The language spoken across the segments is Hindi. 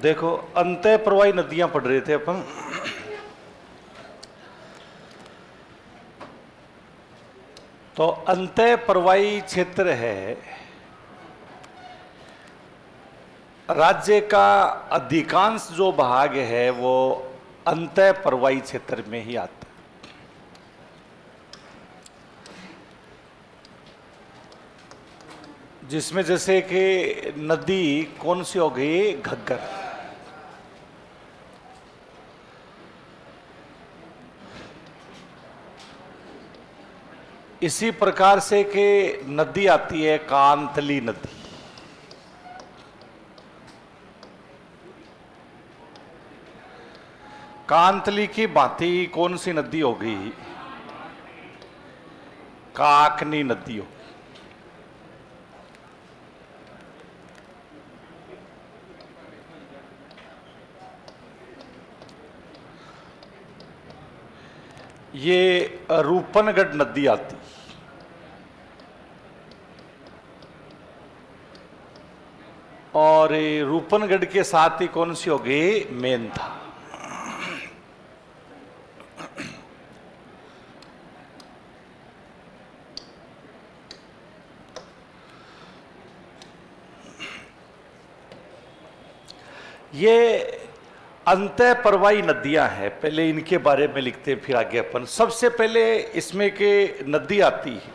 देखो, अंतः प्रवाही नदियां पढ़ रहे थे अपन। तो अंतः प्रवाही क्षेत्र है, राज्य का अधिकांश जो भाग है वो अंतः प्रवाही क्षेत्र में ही आता है। जिसमें जैसे कि नदी कौन सी हो गई? घग्गर। इसी प्रकार से कि नदी आती है कांतली नदी। कांतली की भांति कौन सी नदी होगी? काकनी नदी हो। ये रूपनगढ़ नदी आती, और रूपनगढ़ के साथ ही कौन सी हो गई? मेंथा। ये अंतः प्रवाही नदियां हैं। पहले इनके बारे में लिखते हैं, फिर आगे अपन। सबसे पहले इसमें के नदी आती है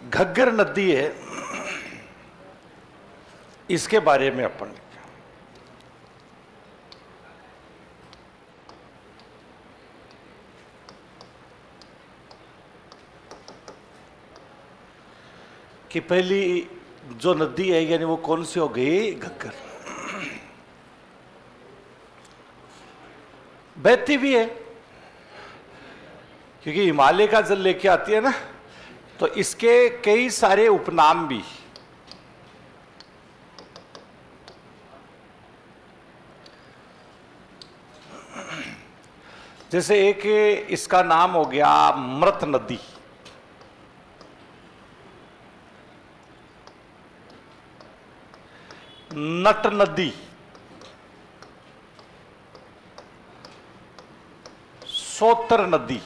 घग्गर नदी है। इसके बारे में अपन कि पहली जो नदी है यानी वो कौन सी हो गई? घग्गर। बहती भी है क्योंकि हिमालय का जल लेके आती है ना, तो इसके कई सारे उपनाम भी। जैसे एक इसका नाम हो गया मृत नदी, नट नदी, सोतर नदी,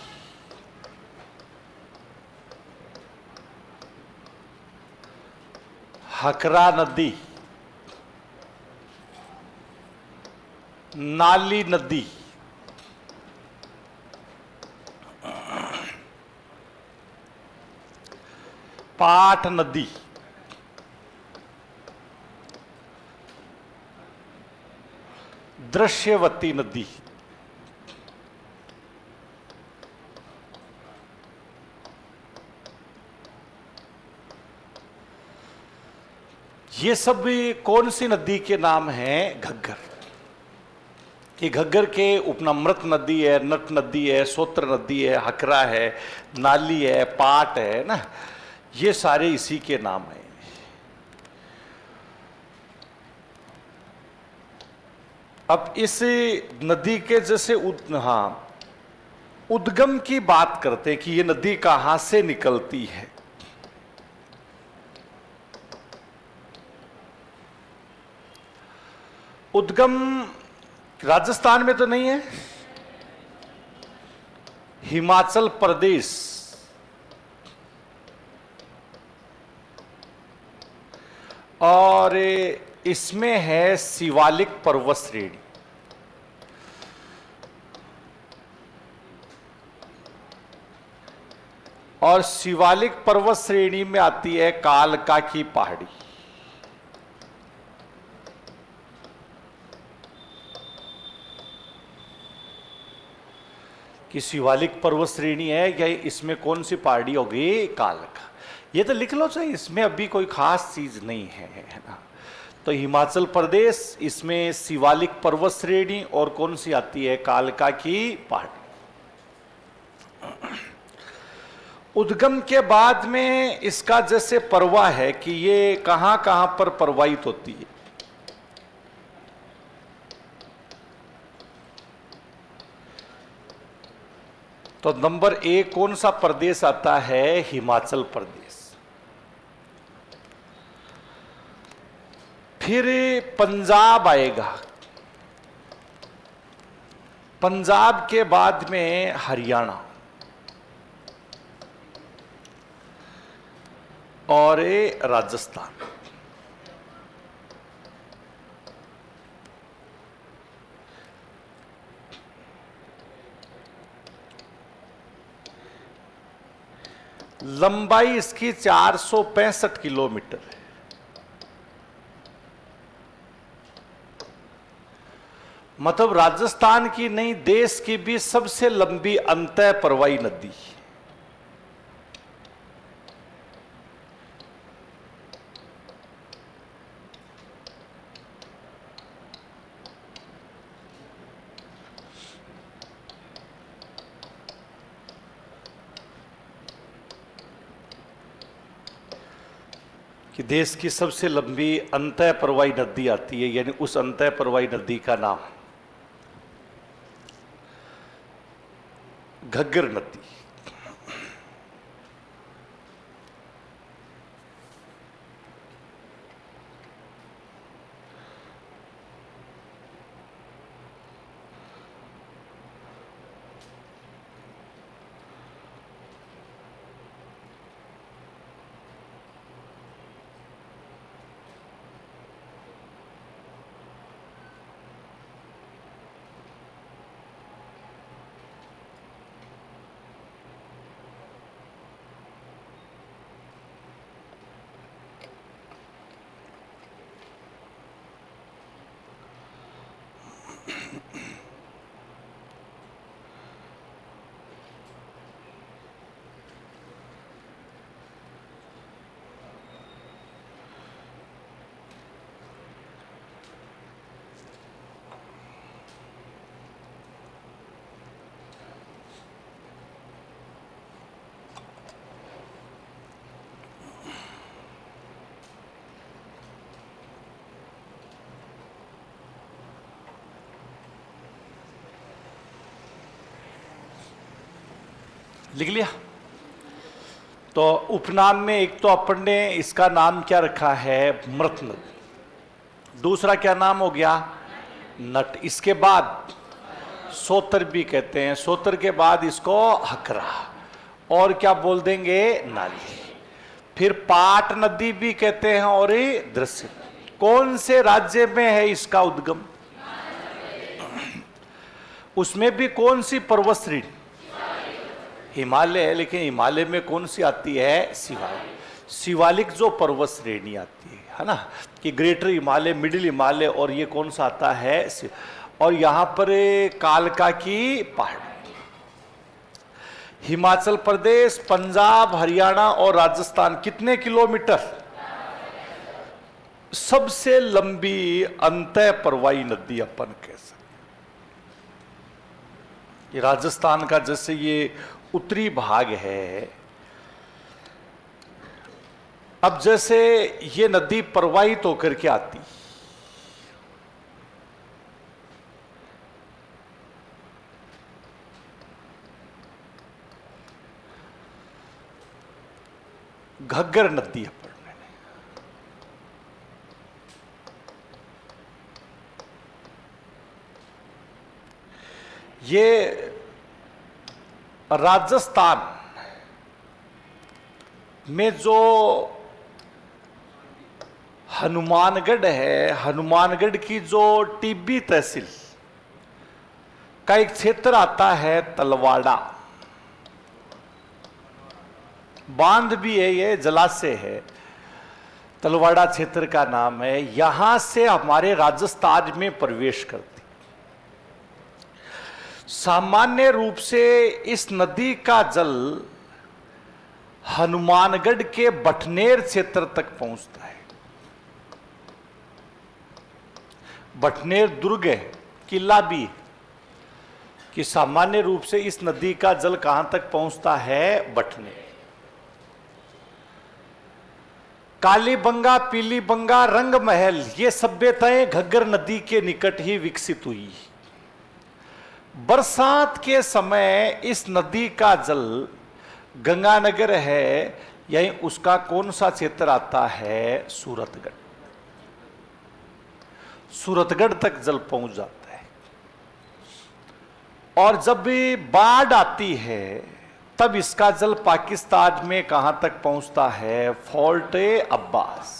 हकरा नदी, नाली नदी, पाट नदी, दृश्यवती नदी, ये सब भी कौन सी नदी के नाम हैं? घग्गर। कि घग्गर के उपनाम मृत नदी है, नट नदी है, सोत्र नदी है, हकरा है, नाली है, पाट है ना, ये सारे इसी के नाम हैं। अब इस नदी के जैसे उद्गम की बात करते हैं कि ये नदी कहां से निकलती है। उद्गम राजस्थान में तो नहीं है, हिमाचल प्रदेश और इसमें है शिवालिक पर्वत श्रेणी। और शिवालिक पर्वत श्रेणी में आती है कालका की पहाड़ी। कि शिवालिक पर्वत श्रेणी है या इसमें कौन सी पहाड़ी होगी? कालका। ये तो लिख लो चाहिए, इसमें अभी कोई खास चीज नहीं है ना। तो हिमाचल प्रदेश, इसमें शिवालिक पर्वत श्रेणी, और कौन सी आती है? कालका की पहाड़ी। उद्गम के बाद में इसका जैसे प्रवाह है कि ये कहां कहां पर प्रवाहित होती है। तो नंबर 1 कौन सा प्रदेश आता है? हिमाचल प्रदेश। फिर पंजाब आएगा, पंजाब के बाद में हरियाणा और राजस्थान। लंबाई इसकी 465 किलोमीटर है। मतलब राजस्थान की नहीं, देश की भी सबसे लंबी अंतः प्रवाही नदी। कि देश की सबसे लंबी अंतः प्रवाही नदी आती है, यानी उस अंतः प्रवाही नदी का नाम घग्गर नदी। लिख लिया? तो उपनाम में एक तो अपन ने इसका नाम क्या रखा है? मृत नद। दूसरा क्या नाम हो गया? नट। इसके बाद सोतर भी कहते हैं, सोतर के बाद इसको हकरा, और क्या बोल देंगे? नाली। फिर पाट नदी भी कहते हैं, और दृश्य। कौन से राज्य में है इसका उद्गम? उसमें भी कौन सी पर्वत श्रेणी? हिमालय है, लेकिन हिमालय में कौन सी आती है? शिवालिक। शिवालिक जो पर्वत श्रेणी आती है ना, कि ग्रेटर हिमालय, मिडिल हिमालय, और ये कौन सा आता है? और यहां पर कालका की पहाड़। हिमाचल प्रदेश, पंजाब, हरियाणा और राजस्थान कितने किलोमीटर? सबसे लंबी अंतः प्रवाही नदी अपन कह सकते। ये राजस्थान का जैसे ये उत्तरी भाग है, अब जैसे ये नदी प्रवाहित होकर के आती, घग्गर नदी है पढ़ने में। ये राजस्थान में जो हनुमानगढ़ है, हनुमानगढ़ की जो टिब्बी तहसील का एक क्षेत्र आता है तलवाड़ा। बांध भी है, ये जलाशय है, तलवाड़ा क्षेत्र का नाम है। यहां से हमारे राजस्थान में प्रवेश करती। सामान्य रूप से इस नदी का जल हनुमानगढ़ के बटनेर क्षेत्र तक पहुंचता है। बटनेर दुर्ग है, किला भी, कि सामान्य रूप से इस नदी का जल कहां तक पहुंचता है? बटनेर। कालीबंगा, पीलीबंगा, रंग महल, ये सभ्यताएं घग्गर नदी के निकट ही विकसित हुई। बरसात के समय इस नदी का जल गंगानगर है, यही उसका कौन सा क्षेत्र आता है? सूरतगढ़। सूरतगढ़ तक जल पहुंच जाता है। और जब भी बाढ़ आती है तब इसका जल पाकिस्तान में कहां तक पहुंचता है? फोर्ट अब्बास।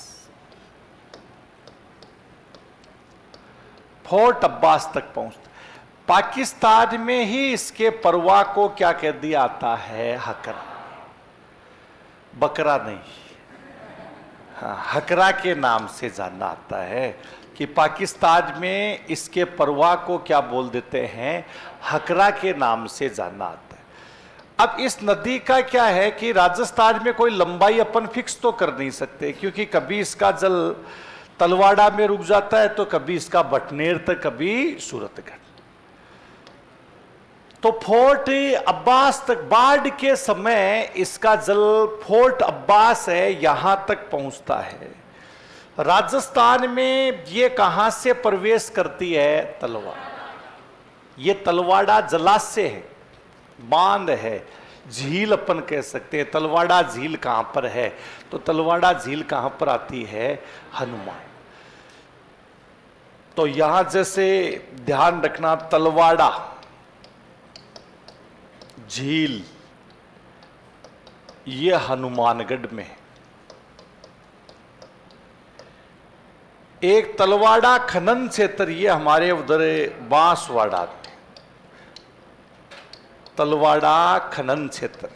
फोर्ट अब्बास तक पहुंचता। पाकिस्तान में ही इसके परवाह को क्या कह दिया आता है? हकरा। बकरा नहीं, हाँ, हकरा के नाम से जाना आता है कि पाकिस्तान में इसके परवाह को क्या बोल देते हैं? हकरा के नाम से जाना आता है। अब इस नदी का क्या है कि राजस्थान में कोई लंबाई अपन फिक्स तो कर नहीं सकते, क्योंकि कभी इसका जल तलवाड़ा में रुक जाता है, तो कभी इसका बटनेर तक, कभी सूरतगढ़। तो फोर्ट अब्बास तक बाढ़ के समय इसका जल फोर्ट अब्बास है, यहां तक पहुंचता है। राजस्थान में ये कहां से प्रवेश करती है? तलवाड़ा। ये तलवाड़ा जलाशय है, बांध है, झील अपन कह सकते हैं। तलवाड़ा झील कहां पर है? तो तलवाड़ा झील कहां पर आती है? हनुमान। तो यहां जैसे ध्यान रखना, तलवाड़ा झील ये हनुमानगढ़ में है। एक तलवाड़ा खनन क्षेत्र ये हमारे उधर बांसवाड़ा में, तलवाड़ा खनन क्षेत्र।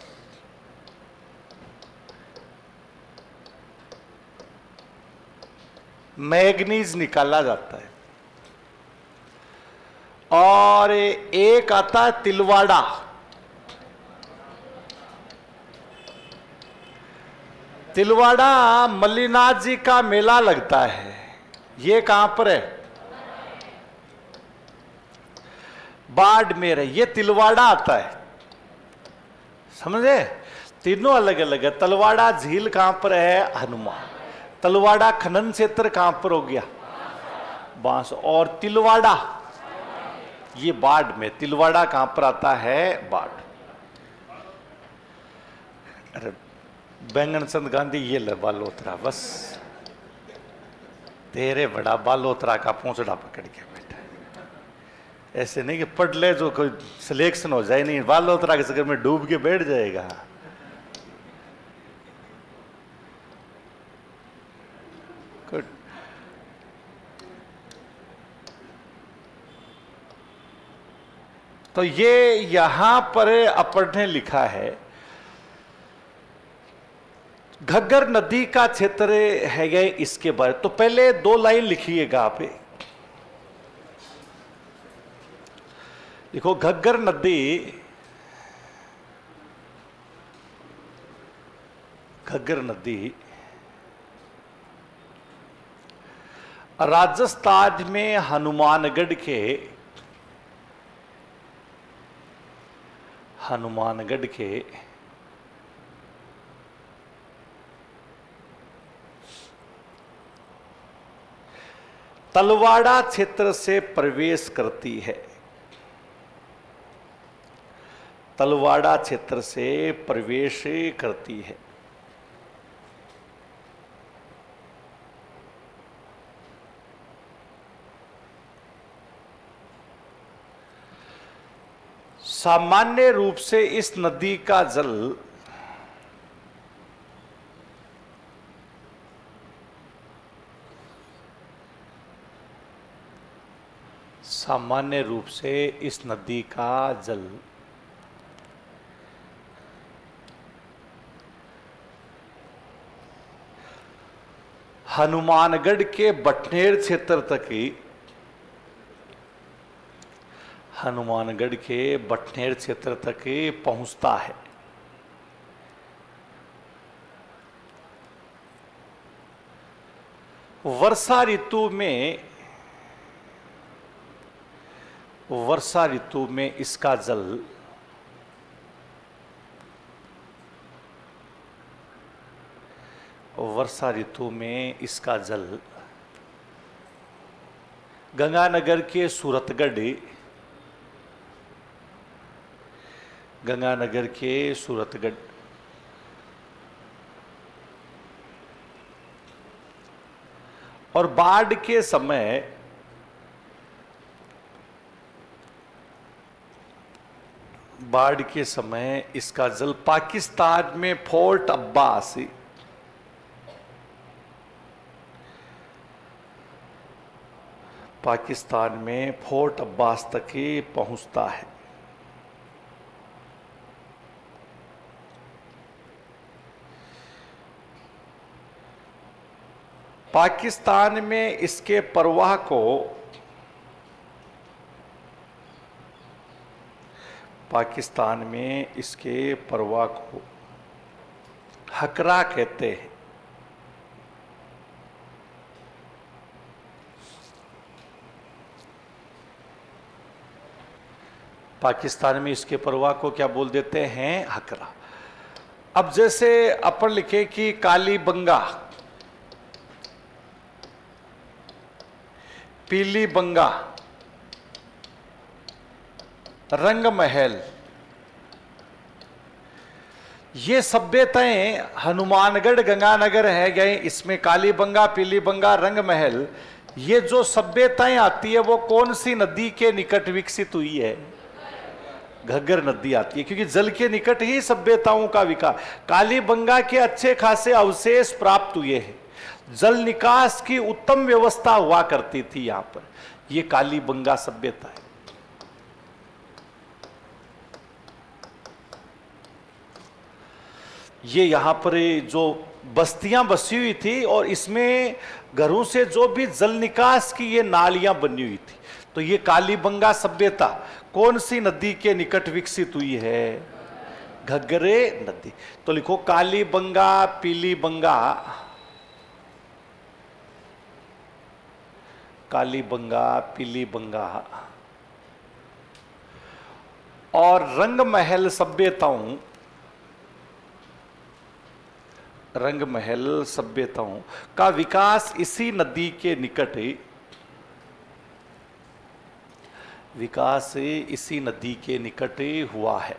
मैग्नीज निकाला जाता है। और एक आता है तिलवाड़ा। तिलवाड़ा मल्लीनाथ जी का मेला लगता है। ये कहां पर है? बाड़मेर है। ये तिलवाड़ा आता है, समझे? तीनों अलग अलग है। तलवाड़ा झील कहां पर है? हनुमान। तलवाड़ा खनन क्षेत्र कहां पर हो गया? बांस। और तिलवाड़ा ये बाढ़ में। तिलवाड़ा कहां पर आता है? बाढ़। अरे बैंगन चंद गांधी ये ले बालोतरा, बस तेरे बड़ा बालोतरा का पूंछड़ा पकड़ के बैठा। ऐसे नहीं कि पढ़ ले जो कोई सिलेक्शन हो जाए, नहीं, बालोतरा के चक्कर में डूब के बैठ जाएगा। तो ये यहां पर अपन ने लिखा है घग्गर नदी का क्षेत्र है गए इसके बारे। तो पहले दो लाइन लिखिएगा आप। देखो घग्गर नदी, घग्गर नदी राजस्थान में हनुमानगढ़ के तलवाड़ा क्षेत्र से प्रवेश करती है। तलवाड़ा क्षेत्र से प्रवेश करती है। सामान्य रूप से इस नदी का जल सामान्य रूप से इस नदी का जल हनुमानगढ़ के बटनेर क्षेत्र तक ही, हनुमानगढ़ के बटनेर क्षेत्र तक पहुंचता है। वर्षा ऋतु में इसका जल वर्षा ऋतु में इसका जल गंगानगर के सूरतगढ़ गंगानगर के सूरतगढ़। और बाढ़ के समय इसका जल पाकिस्तान में फोर्ट अब्बास, तक ही पहुंचता है। पाकिस्तान में इसके प्रवाह को हकरा कहते हैं। पाकिस्तान में इसके प्रवाह को क्या बोल देते हैं? हकरा। अब जैसे अपन लिखे कि कालीबंगा, पीलीबंगा, रंगमहल, ये सभ्यताएं हनुमानगढ़ गंगानगर है गए, इसमें कालीबंगा, पीलीबंगा, रंगमहल, ये जो सभ्यताएं आती है वो कौन सी नदी के निकट विकसित हुई है? घग्गर नदी आती है, क्योंकि जल के निकट ही सभ्यताओं का विकास। कालीबंगा के अच्छे खासे अवशेष प्राप्त हुए हैं, जल निकास की उत्तम व्यवस्था हुआ करती थी यहां पर। ये कालीबंगा सभ्यता है। ये यहां पर जो बस्तियां बसी हुई थी और इसमें घरों से जो भी जल निकास की ये नालियां बनी हुई थी। तो ये कालीबंगा सभ्यता कौन सी नदी के निकट विकसित हुई है? घग्गरे नदी। तो लिखो कालीबंगा, पीलीबंगा, पीलीबंगा और रंगमहल सभ्यताओं का विकास इसी नदी के निकट हुआ है।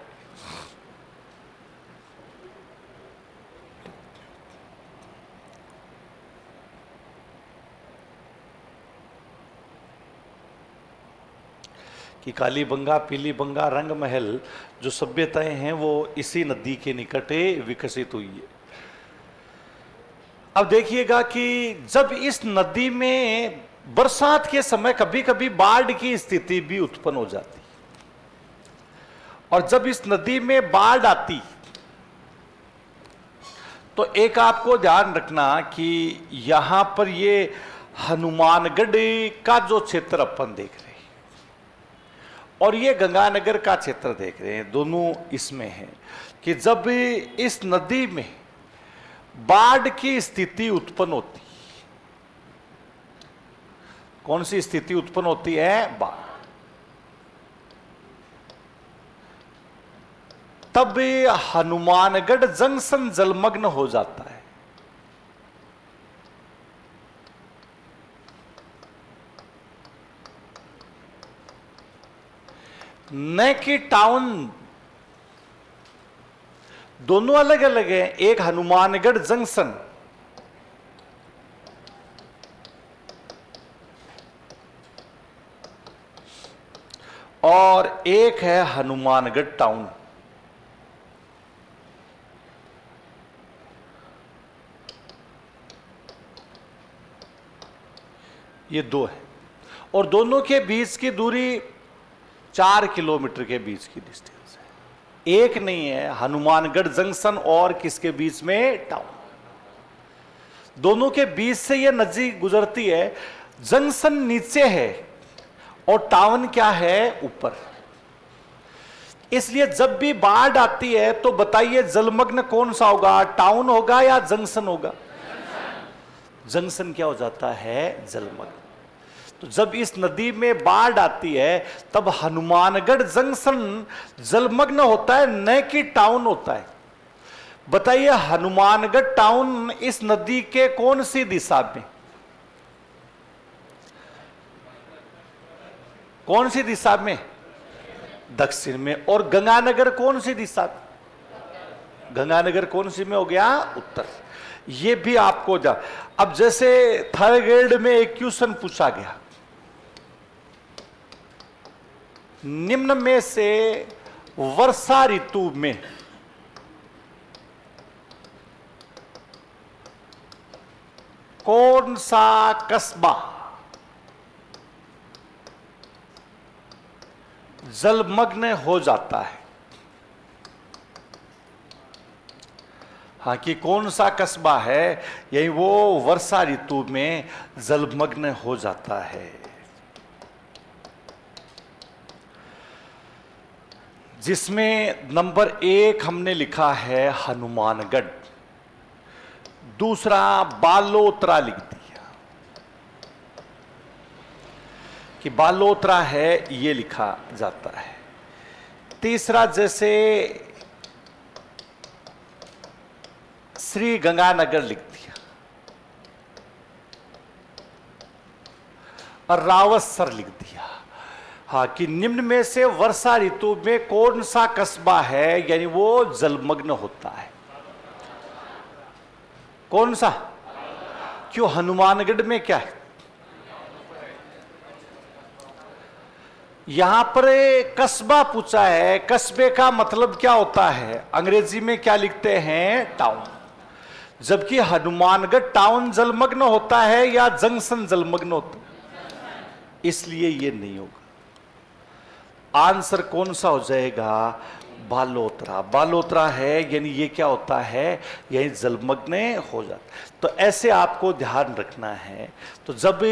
कि कालीबंगा, पीलीबंगा, रंगमहल जो सभ्यताएं हैं वो इसी नदी के निकट विकसित हुई है। अब देखिएगा कि जब इस नदी में बरसात के समय कभी कभी बाढ़ की स्थिति भी उत्पन्न हो जाती, और जब इस नदी में बाढ़ आती तो एक आपको ध्यान रखना कि यहां पर ये हनुमानगढ़ का जो क्षेत्र अपन देख रहे हैं और ये गंगानगर का क्षेत्र देख रहे हैं, दोनों इसमें हैं कि जब इस नदी में बाढ़ की स्थिति उत्पन्न होती, कौन सी स्थिति उत्पन्न होती है? बाढ़। तब हनुमानगढ़ जंक्शन जलमग्न हो जाता है। न कि टाउन, दोनों अलग अलग है। एक हनुमानगढ़ जंक्शन और एक है हनुमानगढ़ टाउन। ये दो है और दोनों के बीच की दूरी 4 किलोमीटर के बीच की डिस्टेंस है। एक नहीं है हनुमानगढ़ जंक्शन और किसके बीच में? टाउन। दोनों के बीच से यह नदी गुजरती है। जंक्शन नीचे है और टाउन क्या है? ऊपर। इसलिए जब भी बाढ़ आती है तो बताइए जलमग्न कौन सा होगा? टाउन होगा या जंक्शन होगा? जंक्शन क्या हो जाता है? जलमग्न। तो जब इस नदी में बाढ़ आती है तब हनुमानगढ़ जंक्शन जलमग्न होता है, न कि टाउन होता है। बताइए हनुमानगढ़ टाउन इस नदी के कौन सी दिशा में? कौन सी दिशा में? दक्षिण में। और गंगानगर कौन सी दिशा में? गंगानगर कौन सी में हो गया? उत्तर। ये भी आपको अब जैसे थर्ड ग्रेड में एक क्वेश्चन पूछा गया, निम्न में से वर्षा ऋतु में कौन सा कस्बा जलमग्न हो जाता है? हाँ, कि कौन सा कस्बा है यही वो वर्षा ऋतु में जलमग्न हो जाता है? जिसमें नंबर 1 हमने लिखा है हनुमानगढ़, दूसरा बालोतरा लिख दिया कि बालोतरा है, ये लिखा जाता है। तीसरा जैसे श्री गंगानगर लिख दिया, और रावतसर लिख दिया। हाँ, कि निम्न में से वर्षा ऋतु में कौन सा कस्बा है यानी वो जलमग्न होता है? कौन सा? क्यों? हनुमानगढ़ में क्या है? यहां पर कस्बा पूछा है, कस्बे का मतलब क्या होता है? अंग्रेजी में क्या लिखते हैं? टाउन। जबकि हनुमानगढ़ टाउन जलमग्न होता है या जंक्शन जलमग्न होता है? इसलिए ये नहीं होगा। आंसर कौन सा हो जाएगा? बालोतरा। बालोतरा है यानी ये क्या होता है? यही जलमग्न हो जाता है। तो ऐसे आपको ध्यान रखना है। तो जब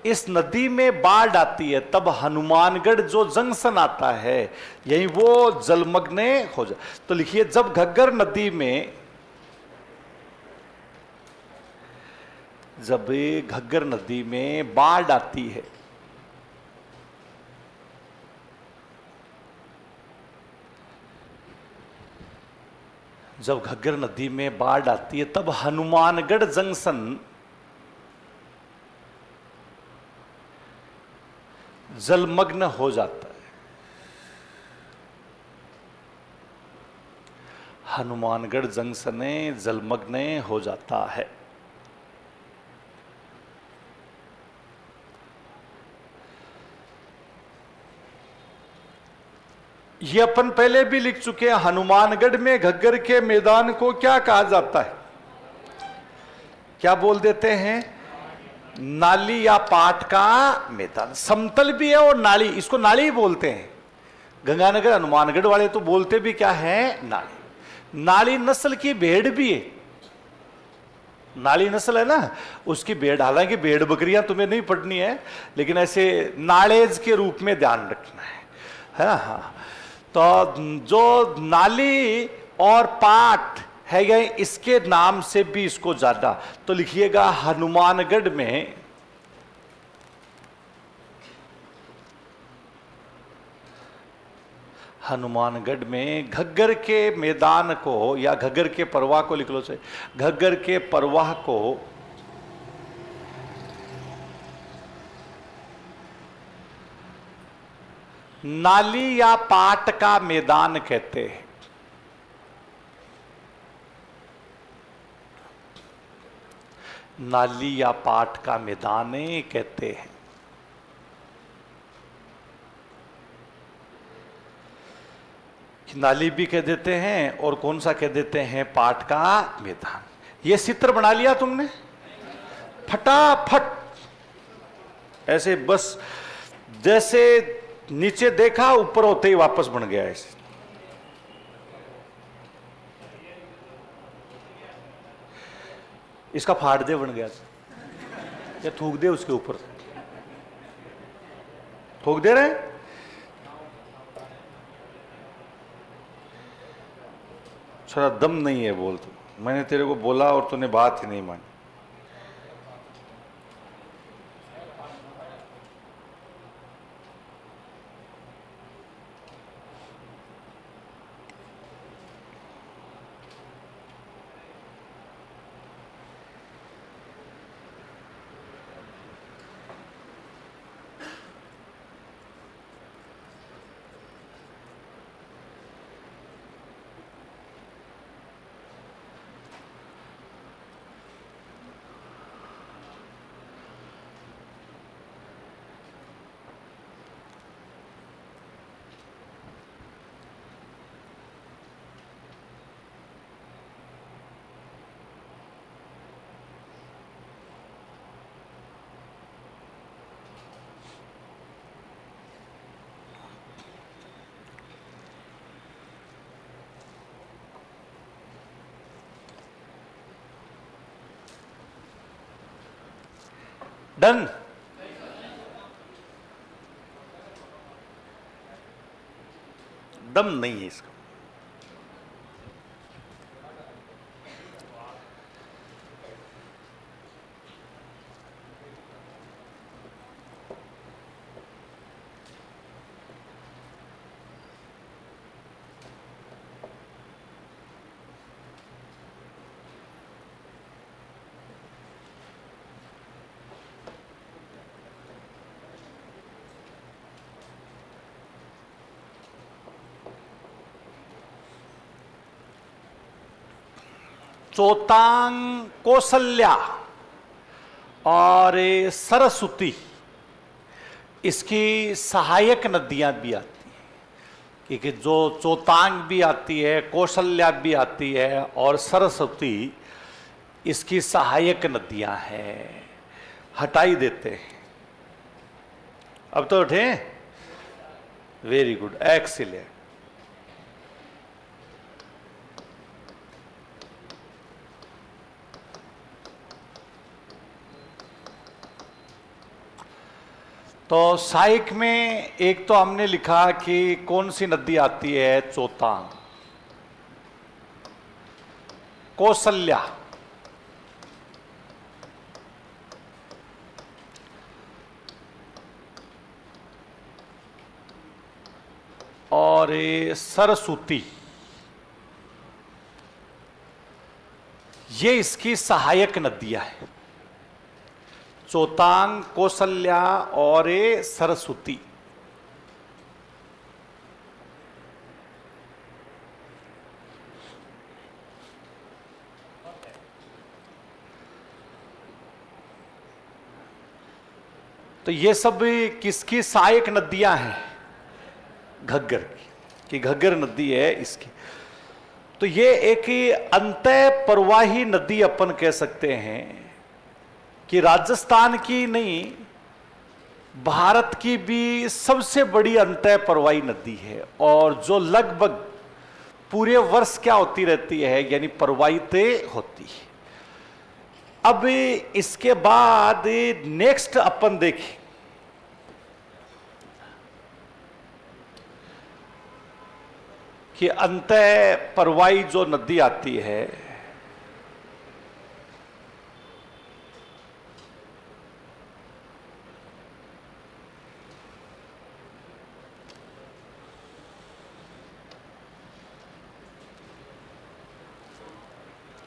इस नदी में बाढ़ आती है तब हनुमानगढ़ जो जंक्शन आता है यही वो जलमग्न हो जाता। तो लिखिए, जब घग्गर नदी में, जब घग्गर नदी में बाढ़ आती है जब घग्गर नदी में बाढ़ आती है तब हनुमानगढ़ जंक्शन जलमग्न हो जाता है। हनुमानगढ़ जंक्शन जलमग्न हो जाता है। ये अपन पहले भी लिख चुके हैं। हनुमानगढ़ में घग्गर के मैदान को क्या कहा जाता है? क्या बोल देते हैं? नाली या पाट का मैदान। समतल भी है और नाली, इसको नाली ही बोलते हैं। गंगानगर हनुमानगढ़ वाले तो बोलते भी क्या है? नाली। नाली नस्ल की भेड़ भी है। नाली नस्ल है ना, उसकी भेड़, हालांकि भेड़ बकरियां तुम्हें नहीं पढ़नी है, लेकिन ऐसे नालेज के रूप में ध्यान रखना है ना। हाँ, तो जो नाली और पाट है ये, इसके नाम से भी इसको ज्यादा। तो लिखिएगा हनुमानगढ़ में हनुमानगढ़ में घग्गर के मैदान को या घग्गर के परवाह को लिख लो से, घग्गर के परवाह को नाली या पाट का मैदान कहते हैं। नाली या पाट का मैदान कहते हैं। नाली भी कह देते हैं और कौन सा कह देते हैं? पाट का मैदान। ये चित्र बना लिया तुमने फटाफट ऐसे, बस जैसे नीचे देखा ऊपर होते ही वापस बन गया ऐसे। इसका फाड़ दे बन गया या थूक दे उसके ऊपर? थूक दे रहे? थोड़ा दम नहीं है बोल। तो मैंने तेरे को बोला और तूने बात ही नहीं मानी। डन। दम नहीं है इसका। चोतांग, कौशल्या और सरस्वती इसकी सहायक नदियां भी आती हैं, क्योंकि जो चोतांग भी आती है, कौशल्या भी आती है और सरस्वती इसकी सहायक नदियां हैं। हटाई देते हैं। अब तो उठे। Very good, excellent. तो सहायक में एक तो हमने लिखा कि कौन सी नदी आती है, चोतांग, कौशल्या, और सरस्वती, ये इसकी सहायक नदियां हैं। चोतांग, कौशल्या और सरस्वती। तो ये सब किसकी सहायक नदियां हैं? घग्गर की घग्गर नदी है इसकी। तो ये एक अंतः प्रवाही नदी अपन कह सकते हैं कि राजस्थान की नहीं, भारत की भी सबसे बड़ी अंतः प्रवाही नदी है, और जो लगभग पूरे वर्ष क्या होती रहती है, यानी प्रवाहित होती है। अब इसके बाद नेक्स्ट अपन देखें कि अंतः प्रवाही जो नदी आती है,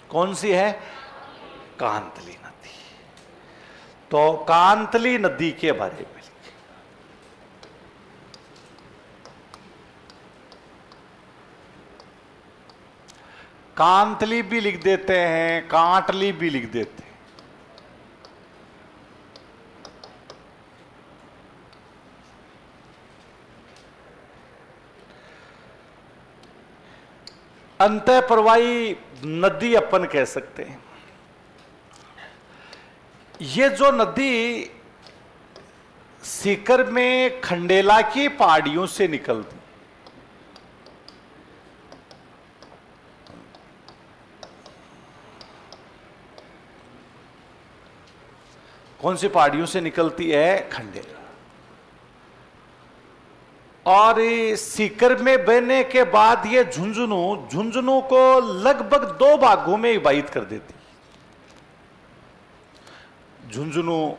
कौन सी है? कांतली नदी। तो कांतली नदी के बारे में लिखे। कांतली भी लिख देते हैं, कांटली भी लिख देते हैं। अंतः प्रवाही नदी अपन कह सकते हैं। ये जो नदी सीकर में खंडेला की पहाड़ियों से निकलती, कौन सी पहाड़ियों से निकलती है? खंडेला। और सीकर में बहने के बाद ये झुंझुनू को लगभग 2 भागों में विभाजित कर देती। झुंझुनू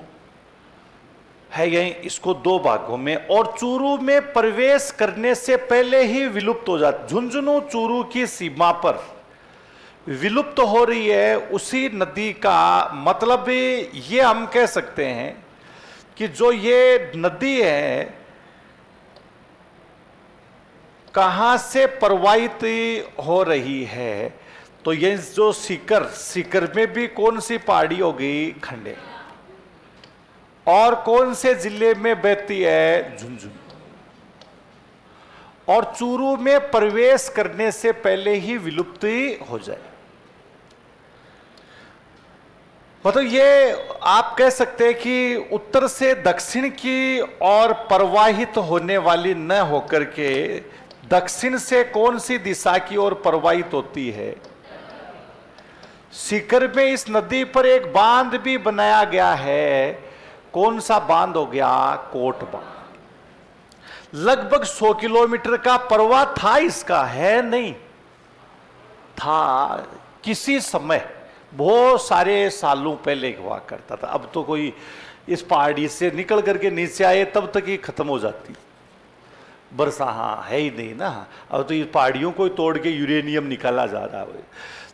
है यही, इसको 2 भागों में, और चूरू में प्रवेश करने से पहले ही विलुप्त हो जाती। झुंझुनू चूरू की सीमा पर विलुप्त हो रही है उसी नदी का मतलब ये हम कह सकते हैं कि जो ये नदी है कहां से प्रवाहित हो रही है। तो ये जो सीकर में भी कौन सी पहाड़ी होगी? खंडे। और कौन से जिले में बहती है? झुंझुनू। और चूरू में प्रवेश करने से पहले ही विलुप्त हो जाए। मतलब ये आप कह सकते हैं कि उत्तर से दक्षिण की ओर प्रवाहित होने वाली न होकर के दक्षिण से कौन सी दिशा की ओर प्रवाहित होती है? सीकर में इस नदी पर एक बांध भी बनाया गया है, कौन सा बांध हो गया? कोट बांध। लगभग 100 किलोमीटर का परवा था इसका, है नहीं था? किसी समय बहुत सारे सालों पहले हुआ करता था। अब तो कोई इस पहाड़ी से निकल करके नीचे आए तब तक ही खत्म हो जाती बरसा, हाँ है ही नहीं ना। अब तो ये पहाड़ियों को तोड़ के यूरेनियम निकाला जा रहा है।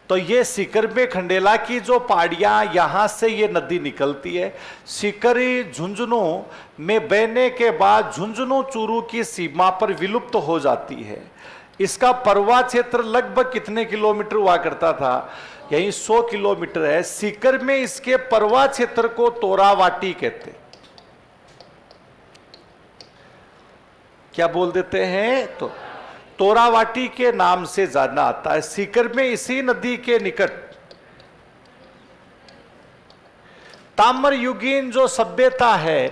तो ये सीकर में खंडेला की जो पहाड़ियां, यहां से ये नदी निकलती है, सीकरी झुंझुनू में बहने के बाद झुंझुनू चूरू की सीमा पर विलुप्त हो जाती है। इसका परवा क्षेत्र लगभग कितने किलोमीटर हुआ करता था? यही 100 किलोमीटर है। सीकर में इसके परवा क्षेत्र को तोरावाटी कहते, क्या बोल देते हैं? तो तोरावाटी के नाम से जाना आता है। सीकर में इसी नदी के निकट ताम्र युगीन जो सभ्यता है,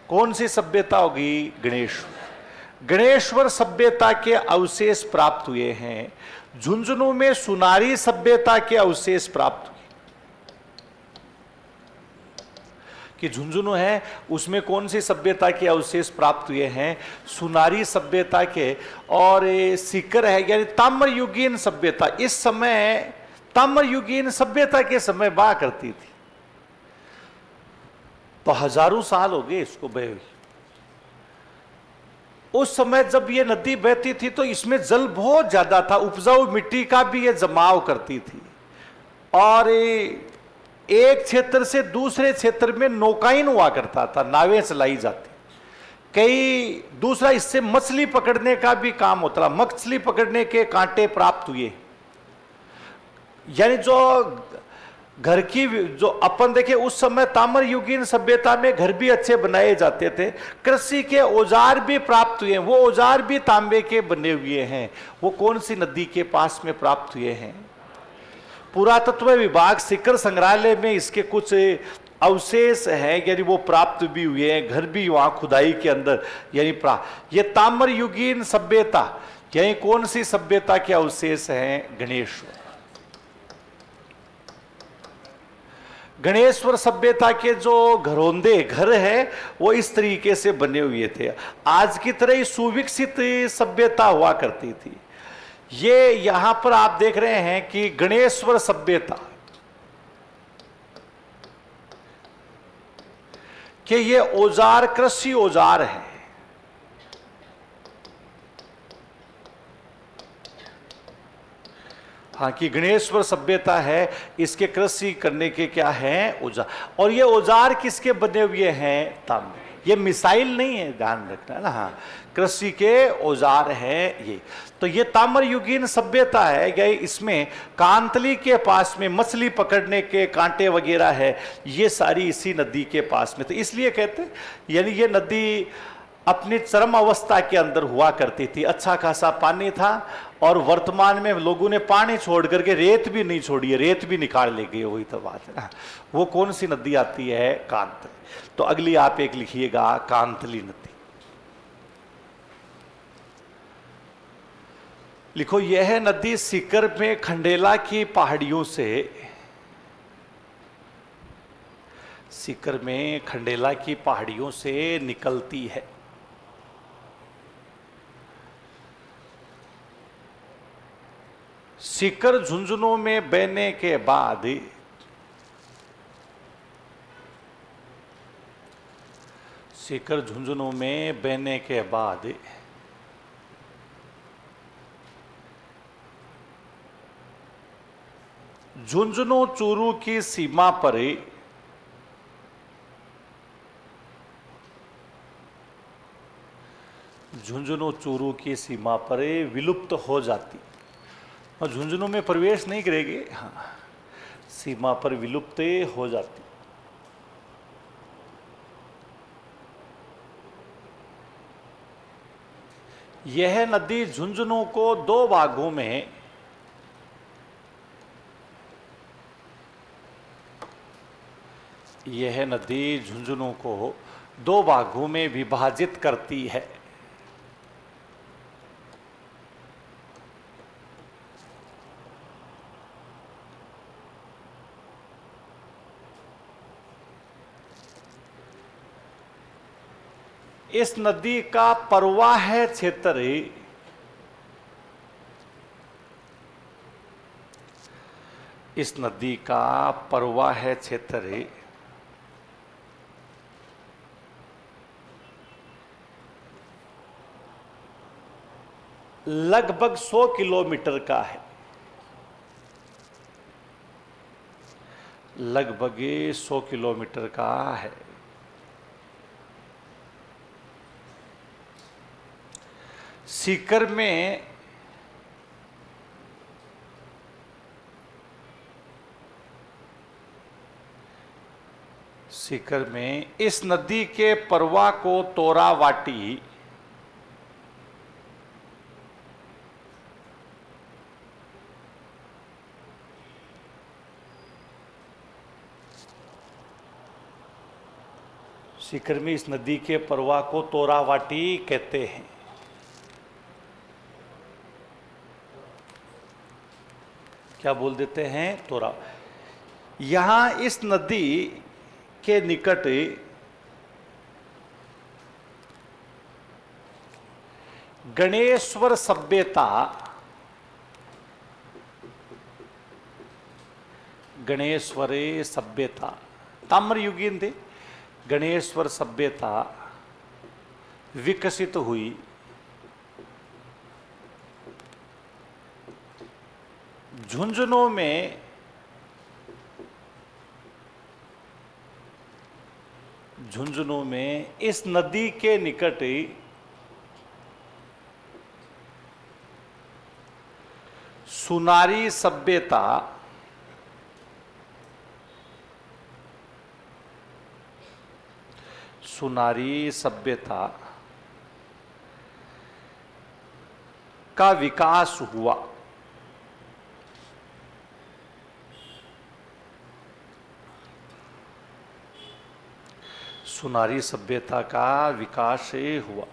कौन सी सभ्यता होगी? गणेश्वर सभ्यता के अवशेष प्राप्त हुए हैं। झुंझुनू में सुनारी सभ्यता के अवशेष प्राप्त हुए। कि झुंझुनू है उसमें कौन सी सभ्यता के अवशेष प्राप्त हुए हैं? सुनारी सभ्यता के। और सीकर है यानी ताम्रयुगीन सभ्यता। इस समय ताम्रयुगीन सभ्यता के समय बहा करती थी, तो हजारों साल हो गए इसको बहे हुए। उस समय जब ये नदी बहती थी तो इसमें जल बहुत ज्यादा था, उपजाऊ मिट्टी का भी ये जमाव करती थी। और एक क्षेत्र से दूसरे क्षेत्र में नौकायन हुआ करता था, नावें चलाई जाती। कई दूसरा इससे मछली पकड़ने का भी काम होता था। मछली पकड़ने के कांटे प्राप्त हुए। यानी जो घर की जो अपन देखे उस समय ताम्रयुगीन सभ्यता में घर भी अच्छे बनाए जाते थे। कृषि के औजार भी प्राप्त हुए हैं। वो औजार भी तांबे के बने हुए हैं। वो कौन सी नदी के पास में प्राप्त हुए हैं? पुरातत्व विभाग सीकर संग्रहालय में इसके कुछ अवशेष हैं, यानी वो प्राप्त भी हुए हैं। घर भी वहां खुदाई के अंदर यानी ये ताम्रयुगीन सभ्यता यानी कौन सी सभ्यता के अवशेष हैं? गणेश्वर सभ्यता के जो घरौंदे घर है वो इस तरीके से बने हुए थे। आज की तरह ही सुविकसित सभ्यता हुआ करती थी। ये यहां पर आप देख रहे हैं कि गणेश्वर सभ्यता के ये औजार कृषि औजार हैं। हाँ, कि गणेश्वर सभ्यता है, इसके कृषि करने के क्या हैं? औजार। और ये औजार किसके बने हुए हैं? तांबे। ये मिसाइल नहीं है, ध्यान रखना है ना। हाँ, कृषि के औजार हैं ये। तो ये ताम्रयुगीन सभ्यता है। गए इसमें कांतली के पास में मछली पकड़ने के कांटे वगैरह है, ये सारी इसी नदी के पास में। तो इसलिए कहते हैं यानी ये नदी अपनी चरम अवस्था के अंदर हुआ करती थी। अच्छा खासा पानी था। और वर्तमान में लोगों ने पानी छोड़ करके रेत भी नहीं छोड़ी है, रेत भी निकाल ले गए। वही तो बात है ना। वो कौन सी नदी आती है? कांतली। तो अगली आप एक लिखिएगा, कांतली नदी लिखो। यह नदी सीकर में खंडेला की पहाड़ियों से, सीकर में खंडेला की पहाड़ियों से निकलती है। सीकर झुंझुनू में बहने के बाद सीकर झुंझुनू में बहने के बाद झुंझुनू चूरू की सीमा पर झुंझुनू चूरू की सीमा पर विलुप्त हो जाती और झुंझुनू में प्रवेश नहीं करेगी। हाँ, सीमा पर विलुप्त हो जाती। यह नदी झुंझुनू को दो भागों में यह नदी झुंझुनू को दो भागों में विभाजित करती है। इस नदी का प्रवाह क्षेत्र इस नदी का प्रवाह क्षेत्र लगभग 100 किलोमीटर का है। लगभग 100 किलोमीटर का है। सीकर में इस नदी के प्रवाह को तोरावाटी सीकर में इस नदी के प्रवाह को तोरावाटी कहते हैं। क्या बोल देते हैं? तोरा। यहां इस नदी के निकट गणेश्वर सभ्यता ताम्रयुगीन थे। गणेश्वर सभ्यता विकसित हुई। झुंझुनू में इस नदी के निकट सुनारी सभ्यता का विकास हुआ। सुनारी सभ्यता का विकास हुआ।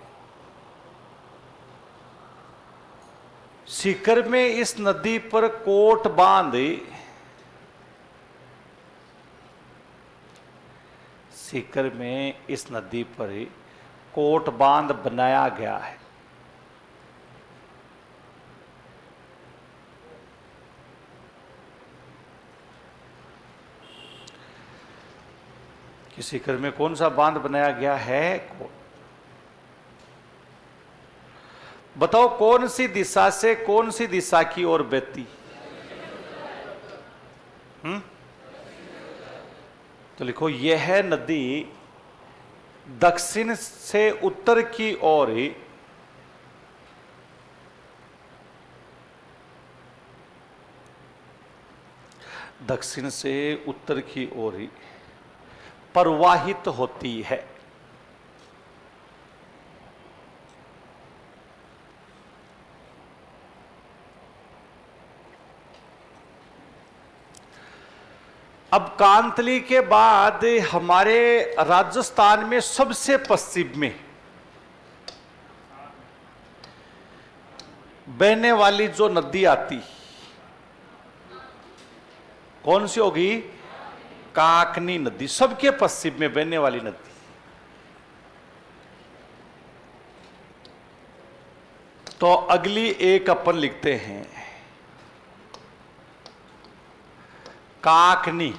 सीकर में इस नदी पर कोट बांध बनाया गया है। कि सीकर में कौन सा बांध बनाया गया है? बताओ कौन सी दिशा से कौन सी दिशा की ओर बहती? तो लिखो, यह नदी दक्षिण से उत्तर की ओर प्रवाहित होती है। अब कांतली के बाद हमारे राजस्थान में सबसे पश्चिम में बहने वाली जो नदी आती, कौन सी होगी? काकनी नदी। सबके पश्चिम में बहने वाली नदी। तो अगली एक अपन लिखते हैं काकनी।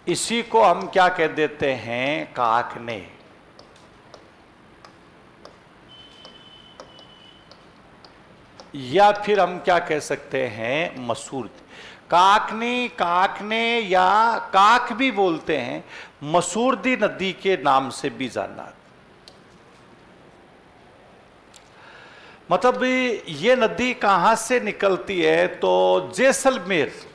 इसी को हम क्या कह देते हैं? काकने। या फिर हम क्या कह सकते हैं? मसूर। काकने या काक भी बोलते हैं। मसूरदी नदी के नाम से भी जाना। मतलब ये नदी कहां से निकलती है? तो जैसलमेर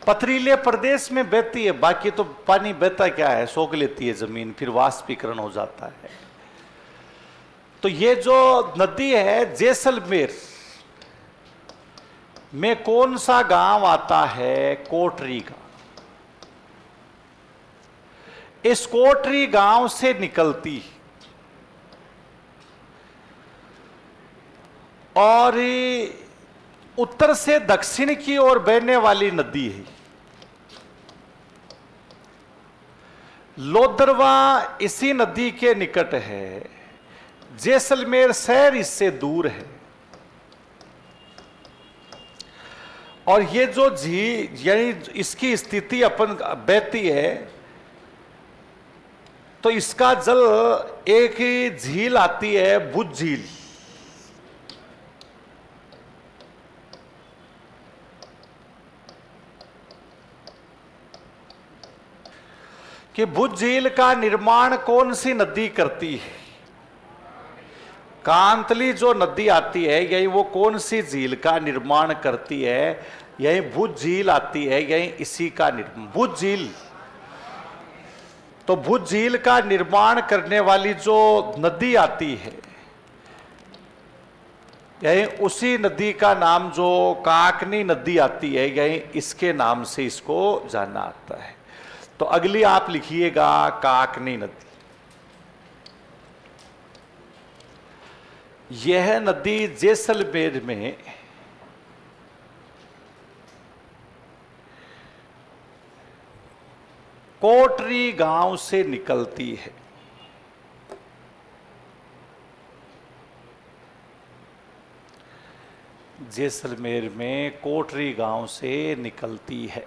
पथरीले प्रदेश में बहती है। बाकी तो पानी बहता क्या है, सोख लेती है जमीन, फिर वाष्पीकरण हो जाता है। तो ये जो नदी है, जैसलमेर में कौन सा गांव आता है? कोटरी गांव। इस कोटरी गांव से निकलती और उत्तर से दक्षिण की ओर बहने वाली नदी है। लोदरवा इसी नदी के निकट है, जैसलमेर शहर इससे दूर है। और ये जो झील यानी इसकी स्थिति अपन बहती है, तो इसका जल एक ही झील आती है, भुज झील। कि भुज झील का निर्माण कौन सी नदी करती है? कांतली जो नदी आती है, यही वो कौन सी झील का निर्माण करती है? यही भुज झील आती है, यही इसी का निर्माण भुज झील। तो भुज झील का निर्माण करने वाली जो नदी आती है, यही उसी नदी का नाम जो काकनी नदी आती है, यही इसके नाम से इसको जाना आता है। तो अगली आप लिखिएगा काकनी नदी। यह नदी जैसलमेर में कोटरी गांव से निकलती है। जैसलमेर में कोटरी गांव से निकलती है।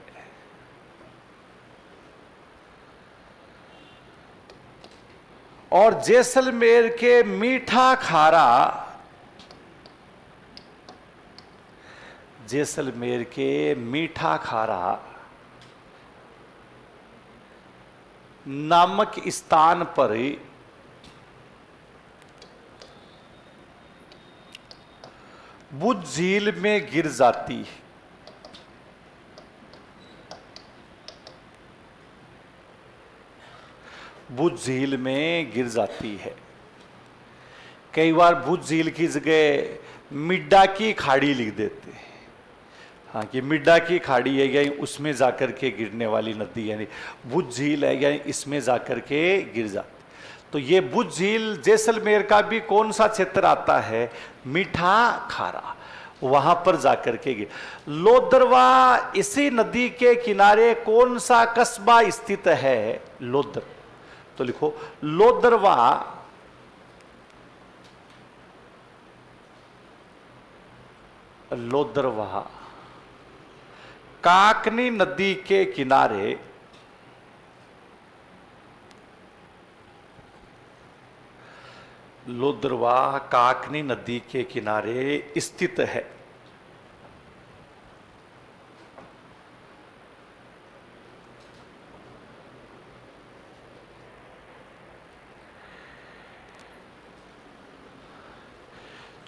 और जैसलमेर के मीठा खारा, जैसलमेर के मीठा खारा नामक स्थान पर भुज झील में गिर जाती है। भुज झील में गिर जाती है। कई बार भुज झील की जगह मिड्डा की खाड़ी लिख देते हैं। हाँ, कि मिड्डा की खाड़ी है, यानी उसमें जाकर के गिरने वाली नदी, यानी भुज झील है, यानी इसमें जाकर के गिर जाती। तो ये भुज झील जैसलमेर का भी कौन सा क्षेत्र आता है? मीठा खारा, वहां पर जाकर के गिर। लोदरवा इसी नदी के किनारे कौन सा कस्बा स्थित है? लोदर। तो लिखो लोदरवा लोदरवा काकनी नदी के किनारे लोदरवा काकनी नदी के किनारे स्थित है।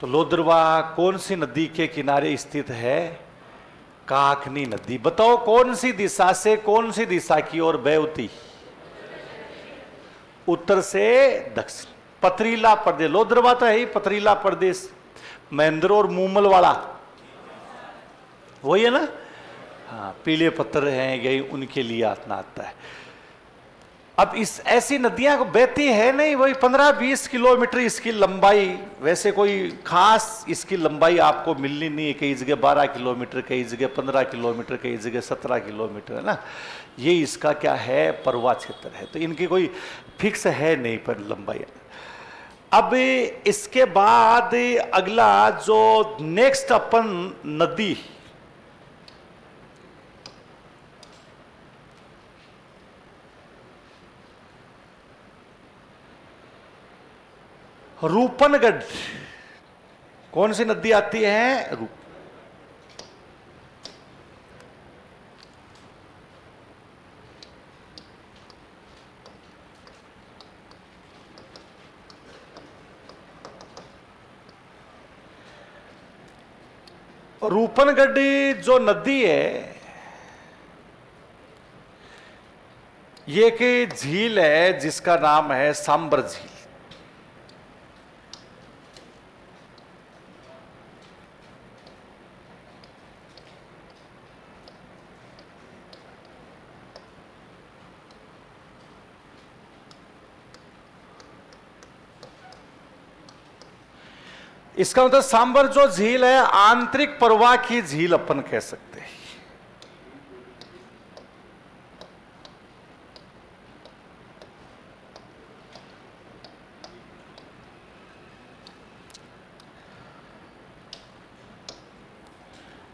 तो लोदरवा कौन सी नदी के किनारे स्थित है? काकनी नदी। बताओ कौन सी दिशा से कौन सी दिशा की ओर बहती? उत्तर से दक्षिण। पथरीला प्रदेश, लोदरवा तो है ही पथरीला प्रदेश, महेंद्र और मूमल वाला वही है ना। हाँ, पीले पत्थर हैं, यही उनके लिए आता है। अब इस ऐसी नदियां को बहती है नहीं, वही 15-20 किलोमीटर इसकी लंबाई। वैसे कोई खास इसकी लंबाई आपको मिलनी नहीं है। कई जगह 12 किलोमीटर, कई जगह 15 किलोमीटर, कई जगह 17 किलोमीटर, है ना। ये इसका क्या है? परवा क्षेत्र है। तो इनकी कोई फिक्स है नहीं पर लंबाई। अब इसके बाद अगला जो नेक्स्ट अपन नदी, रूपनगढ़। कौन सी नदी आती है? रूपनगढ़ जो नदी है, ये एक झील है जिसका नाम है सांबर झील। इसका मतलब सांबर जो झील है, आंतरिक प्रवाह की झील अपन कह सकते हैं।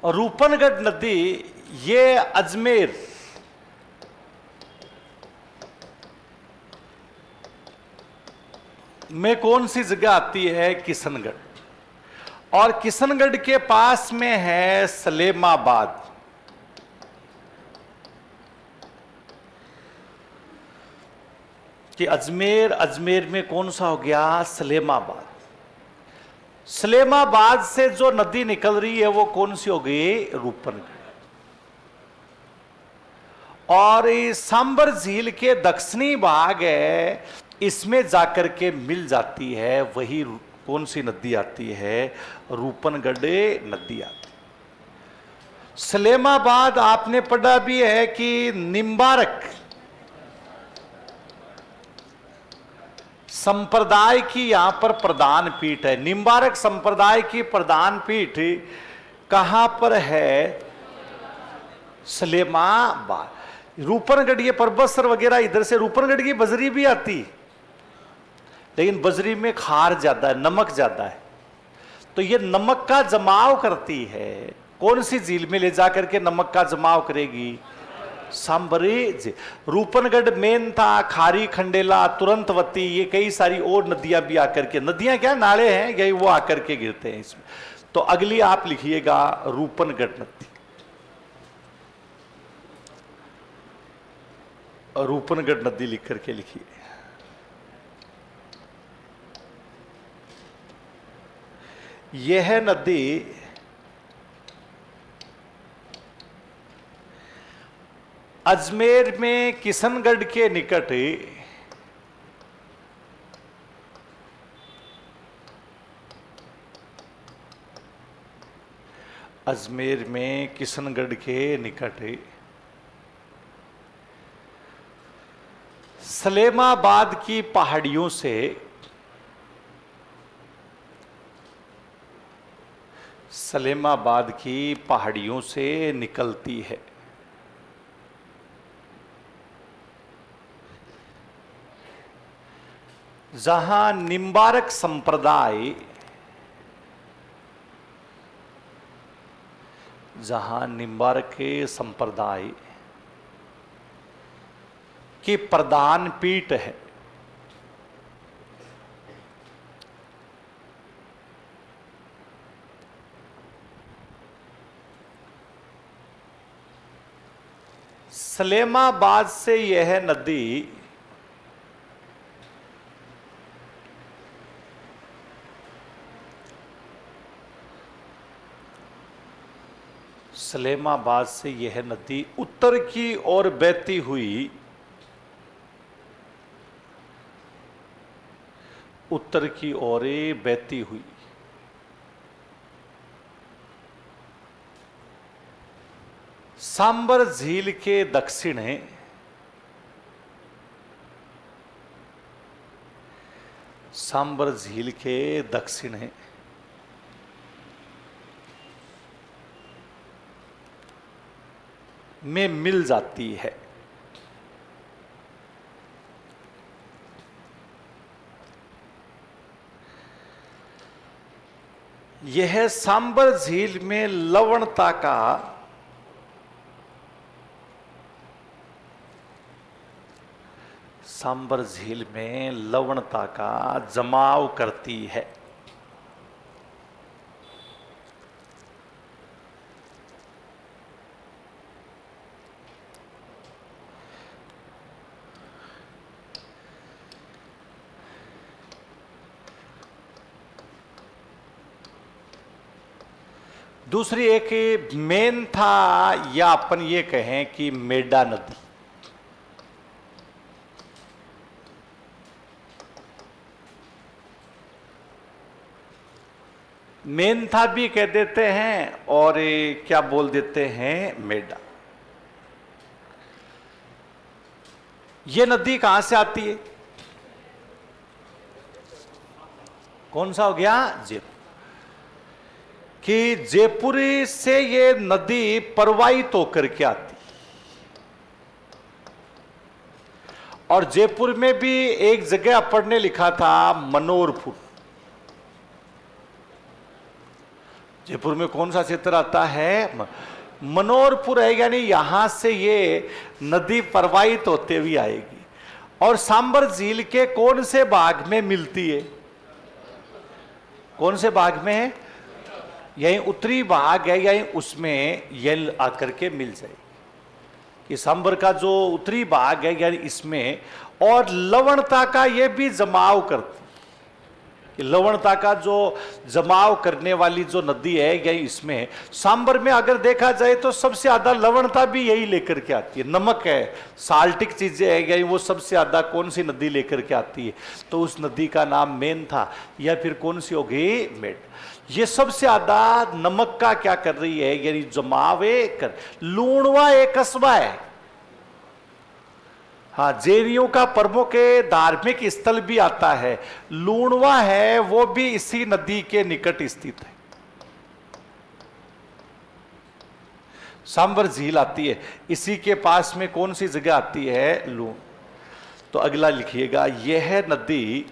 और रूपनगढ़ नदी ये अजमेर में कौन सी जगह आती है? किशनगढ़। और किशनगढ़ के पास में है सलेमाबाद। कि अजमेर, अजमेर में कौन सा हो गया? सलेमाबाद। सलेमाबाद से जो नदी निकल रही है वो कौन सी हो गई? रूपनगढ़। और सांबर झील के दक्षिणी भाग है, इसमें जाकर के मिल जाती है, वही कौन सी नदी आती है? रूपनगढ़ नदी आती है। सलेमाबाद आपने पढ़ा भी है कि निम्बारक संप्रदाय की यहां पर प्रधान पीठ है। निम्बारक संप्रदाय की प्रधान पीठ कहां पर है? सलेमाबाद। रूपनगढ़ ये परबतसर वगैरह इधर से रूपनगढ़ की बजरी भी आती, लेकिन बजरी में खार ज्यादा है, नमक ज्यादा है, तो ये नमक का जमाव करती है। कौन सी झील में ले जाकर के नमक का जमाव करेगी? सांबरी झील। रूपनगढ़ मेन था, खारी, खंडेला, तुरंतवती, ये कई सारी और नदियां भी आकर के, नदियां क्या नाले हैं, यही वो आकर के गिरते हैं इसमें। तो अगली आप लिखिएगा रूपनगढ़ नदी। रूपनगढ़ नदी लिख करके लिखिए। यह नदी अजमेर में किशनगढ़ के निकट अजमेर में किशनगढ़ के निकट सलेमाबाद की पहाड़ियों से सलेमाबाद की पहाड़ियों से निकलती है। जहां निम्बारक संप्रदाय के संप्रदाय की प्रधान पीठ है। सलेमाबाद से यह नदी सलेमाबाद से यह नदी उत्तर की ओर बहती हुई सांबर झील के दक्षिण है में मिल जाती है। यह सांबर झील में लवणता का जमाव करती है। दूसरी एक मेन था, या अपन ये कहें कि मेडा नदी। मेनथा भी कह देते हैं और क्या बोल देते हैं? मेडा। ये नदी कहां से आती है? कौन सा हो गया? जयपुर। कि जयपुर से ये नदी प्रवाहित होकर के आती, और जयपुर में भी एक जगह अपन ने लिखा था मनोरपुर। जयपुर में कौन सा क्षेत्र आता है? मनोहरपुर है, यानी यहां से ये नदी प्रवाहित होते हुए आएगी और सांबर झील के कौन से भाग में मिलती है? कौन से भाग में है? यही उत्तरी भाग है, यही उसमें ये आकर के मिल जाएगी। कि सांबर का जो उत्तरी भाग है यानी इसमें, और लवणता का ये भी जमाव करती, लवणता का जो जमाव करने वाली जो नदी है यही इसमें। सांबर में अगर देखा जाए तो सबसे ज्यादा लवणता भी यही लेकर के आती है, नमक है, साल्टिक चीजें है यही, वो सबसे ज्यादा कौन सी नदी लेकर के आती है? तो उस नदी का नाम मेन था, या फिर कौन सी हो गई? मेड। ये सबसे ज्यादा नमक का क्या कर रही है, यानी जमाव कर। लूणवा एक कस्बा है, हाँ, जैनियों का प्रमुख धार्मिक स्थल भी आता है। लूणवा है वो भी इसी नदी के निकट स्थित है। सांबर झील आती है इसी के पास में, कौन सी जगह आती है? लूण। तो अगला लिखिएगा, यह नदी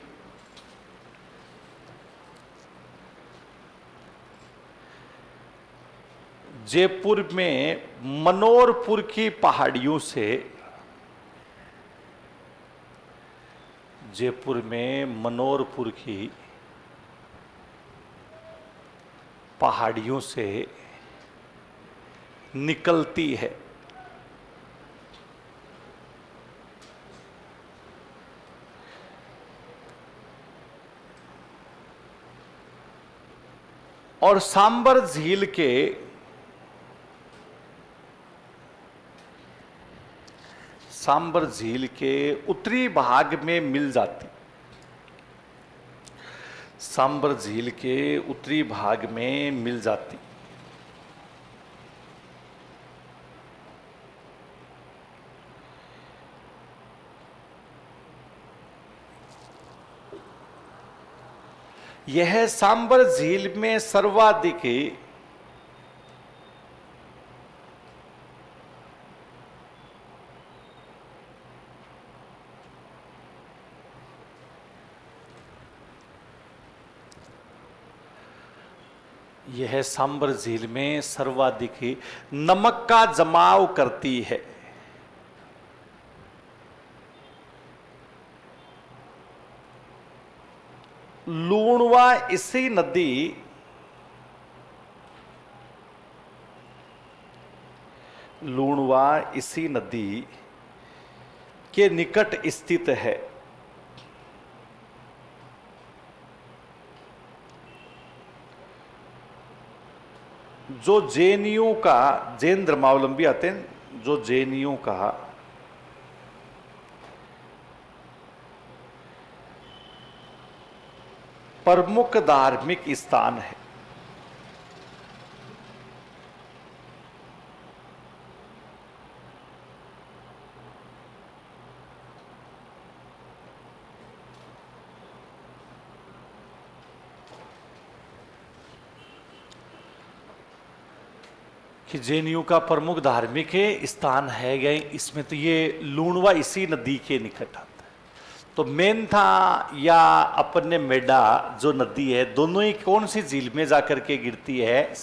जयपुर में मनोहरपुर की पहाड़ियों से, जयपुर में मनोहरपुर की पहाड़ियों से निकलती है। और सांबर झील के उत्तरी भाग में मिल जाती, सांबर झील के उत्तरी भाग में मिल जाती। यह सांबर झील में सर्वाधिक यह सांबर झील में सर्वाधिक नमक का जमाव करती है। लूणवा इसी नदी के निकट स्थित है। जो जैनियों का, जैन धर्मावलंबी आते हैं, जो जैनियों का प्रमुख धार्मिक स्थान है। कि जैनियों का प्रमुख धार्मिक स्थान है गए इसमें, तो ये लूणवा इसी नदी के निकट आता है। तो मेंथा या अपने मेडा जो नदी है, दोनों ही कौन सी झील में जाकर के गिरती है?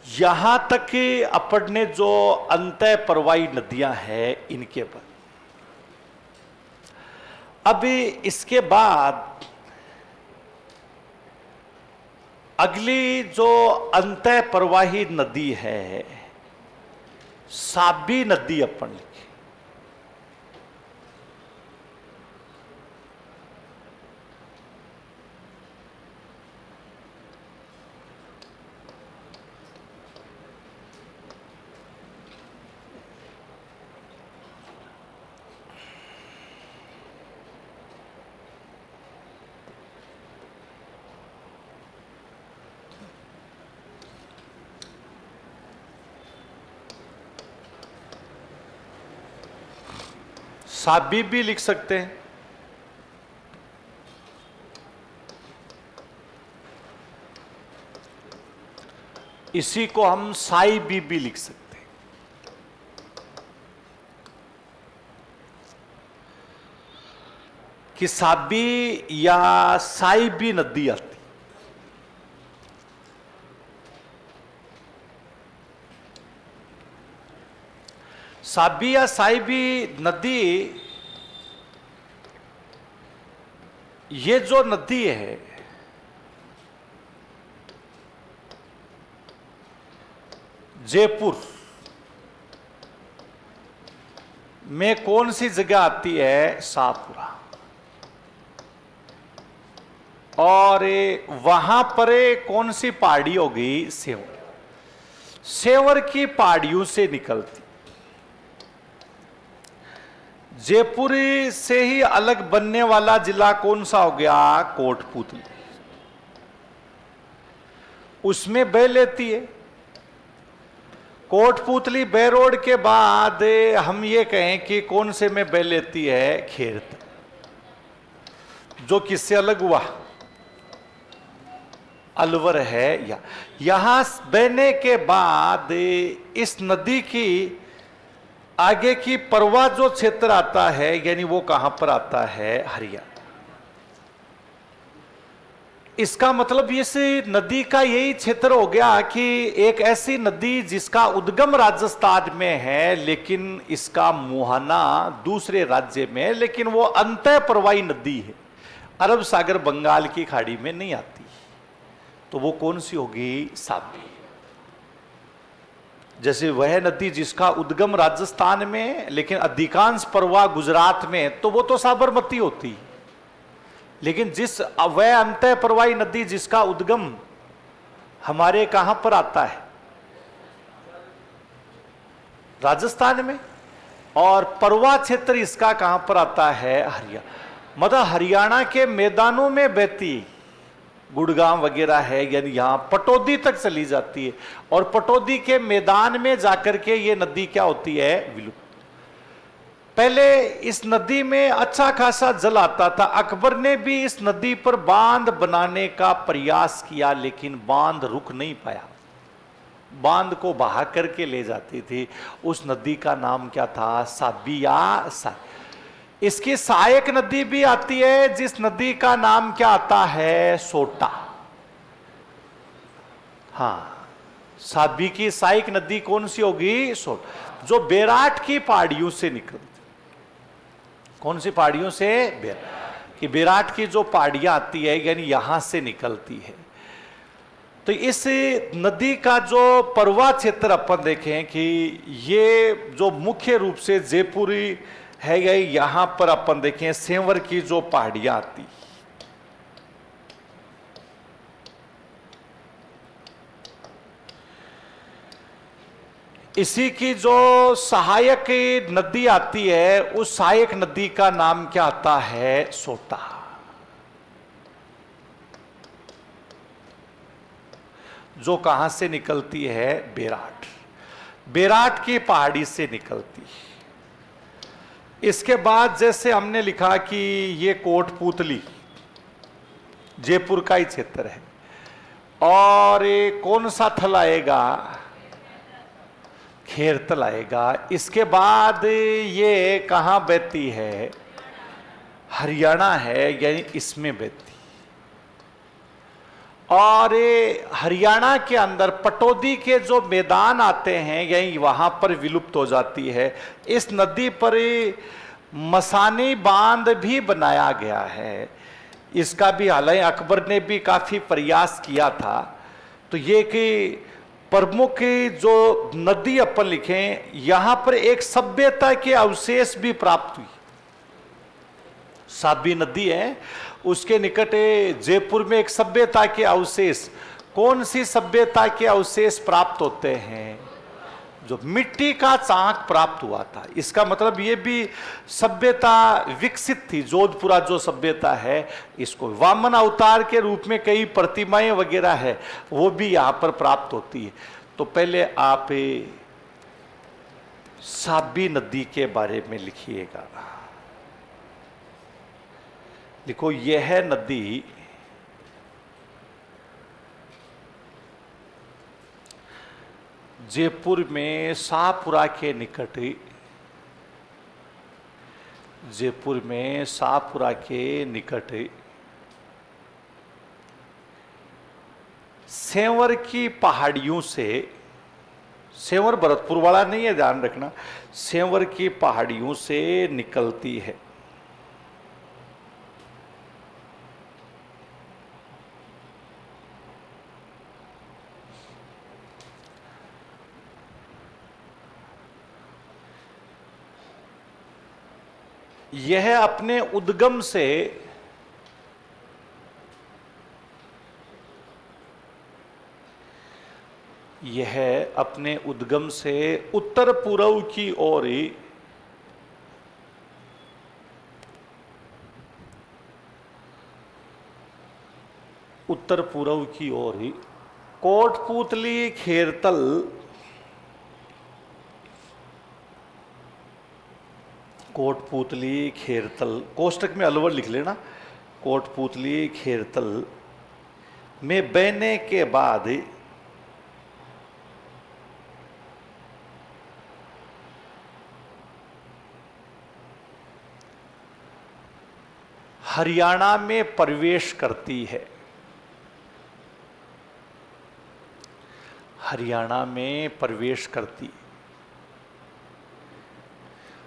यहां तक अपने जो अंतः प्रवाही नदियां हैं इनके पर। अभी इसके बाद अगली जो अंतः प्रवाही नदी है, साबी नदी अपन लिखी। साबी भी लिख सकते हैं, इसी को हम साई भी लिख सकते हैं। कि साबी या साई भी नदी आती, साबी या साहिबी नदी, ये जो नदी है जयपुर में कौन सी जगह आती है? शाहपुरा। और वहां पर कौन सी पहाड़ी होगी? सेवर। सेवर की पहाड़ियों से निकलती। जयपुर से ही अलग बनने वाला जिला कौन सा हो गया? कोटपुतली। उसमें बह लेती है। कोटपुतली बेरोड के बाद हम ये कहें कि कौन से में बह लेती है? खेरत। जो किससे अलग हुआ? अलवर है। यहां बहने के बाद इस नदी की आगे की परवा जो क्षेत्र आता है, यानी वो कहां पर आता है? हरियाणा। इसका मतलब इस नदी का यही क्षेत्र हो गया कि एक ऐसी नदी जिसका उद्गम राजस्थान में है, लेकिन इसका मुहाना दूसरे राज्य में है, लेकिन वो अंतः प्रवाही नदी है, अरब सागर बंगाल की खाड़ी में नहीं आती। तो वो कौन सी होगी? साबी। जैसे वह नदी जिसका उद्गम राजस्थान में, लेकिन अधिकांश प्रवाह गुजरात में, तो वो तो साबरमती होती है। लेकिन जिस वह अंतः प्रवाही नदी जिसका उद्गम हमारे कहां पर आता है? राजस्थान में। और परवा क्षेत्र इसका कहां पर आता है? हरियाणा। मतलब हरियाणा के मैदानों में बहती, गुड़गांव वगैरह है, यानी यहां पटौदी तक चली जाती है। और पटौदी के मैदान में जाकर के ये नदी क्या होती है? विलुप्त। पहले इस नदी में अच्छा खासा जल आता था। अकबर ने भी इस नदी पर बांध बनाने का प्रयास किया, लेकिन बांध रुक नहीं पाया। बांध को बहा करके ले जाती थी। उस नदी का नाम क्या था? साबी या साबी। इसकी सहायक नदी भी आती है, जिस नदी का नाम क्या आता है? सोटा। हाँ, साबी की सहायक नदी कौन सी होगी? सोटा, जो बेराट की पहाड़ियों से निकलती। कौन सी पहाड़ियों से? कि बेराट की जो पहाड़ियां आती है, यानी यहां से निकलती है। तो इस नदी का जो परवा क्षेत्र अपन देखें कि ये जो मुख्य रूप से जयपुरी है, यहां पर अपन देखें सेंवर की जो पहाड़ियां आती, इसी की जो सहायक नदी आती है, उस सहायक नदी का नाम क्या आता है? सोटा। जो कहां से निकलती है? बेराट। बेराट की पहाड़ी से निकलती है। इसके बाद जैसे हमने लिखा कि ये कोटपुतली जयपुर का ही क्षेत्र है, और कौन सा थल आएगा? खेरतल आएगा। इसके बाद ये कहां बहती है? हरियाणा है, यानी इसमें बहती। और हरियाणा के अंदर पटौदी के जो मैदान आते हैं, यही वहां पर विलुप्त हो जाती है। इस नदी पर मसानी बांध भी बनाया गया है। इसका भी हालांकि अकबर ने भी काफी प्रयास किया था। तो ये कि प्रमुख जो नदी अपन लिखें, यहां पर एक सभ्यता के अवशेष भी प्राप्त हुई। साबी नदी है, उसके निकट जयपुर में एक सभ्यता के अवशेष। कौन सी सभ्यता के अवशेष प्राप्त होते हैं? जो मिट्टी का चाक प्राप्त हुआ था। इसका मतलब ये भी सभ्यता विकसित थी। जोधपुरा जो सभ्यता है, इसको वामन अवतार के रूप में कई प्रतिमाएं वगैरह है, वो भी यहां पर प्राप्त होती है। तो पहले आप साबी नदी के बारे में लिखिएगा। लिखो, यह नदी जयपुर में शाहपुरा के निकट, जयपुर में शाहपुरा के निकट सेंवर की पहाड़ियों से सेंवर भरतपुर वाला नहीं है, ध्यान रखना, सेंवर की पहाड़ियों से निकलती है। यह अपने उद्गम से यह अपने उद्गम से उत्तर पूर्व की ओर उत्तर पूर्व की ओर ही कोटपूतली खेरतल कोटपूतली खेरतल, कोष्टक में अलवर लिख लेना, कोटपूतली खेरतल में बहने के बाद हरियाणा में प्रवेश करती है। हरियाणा में प्रवेश करती।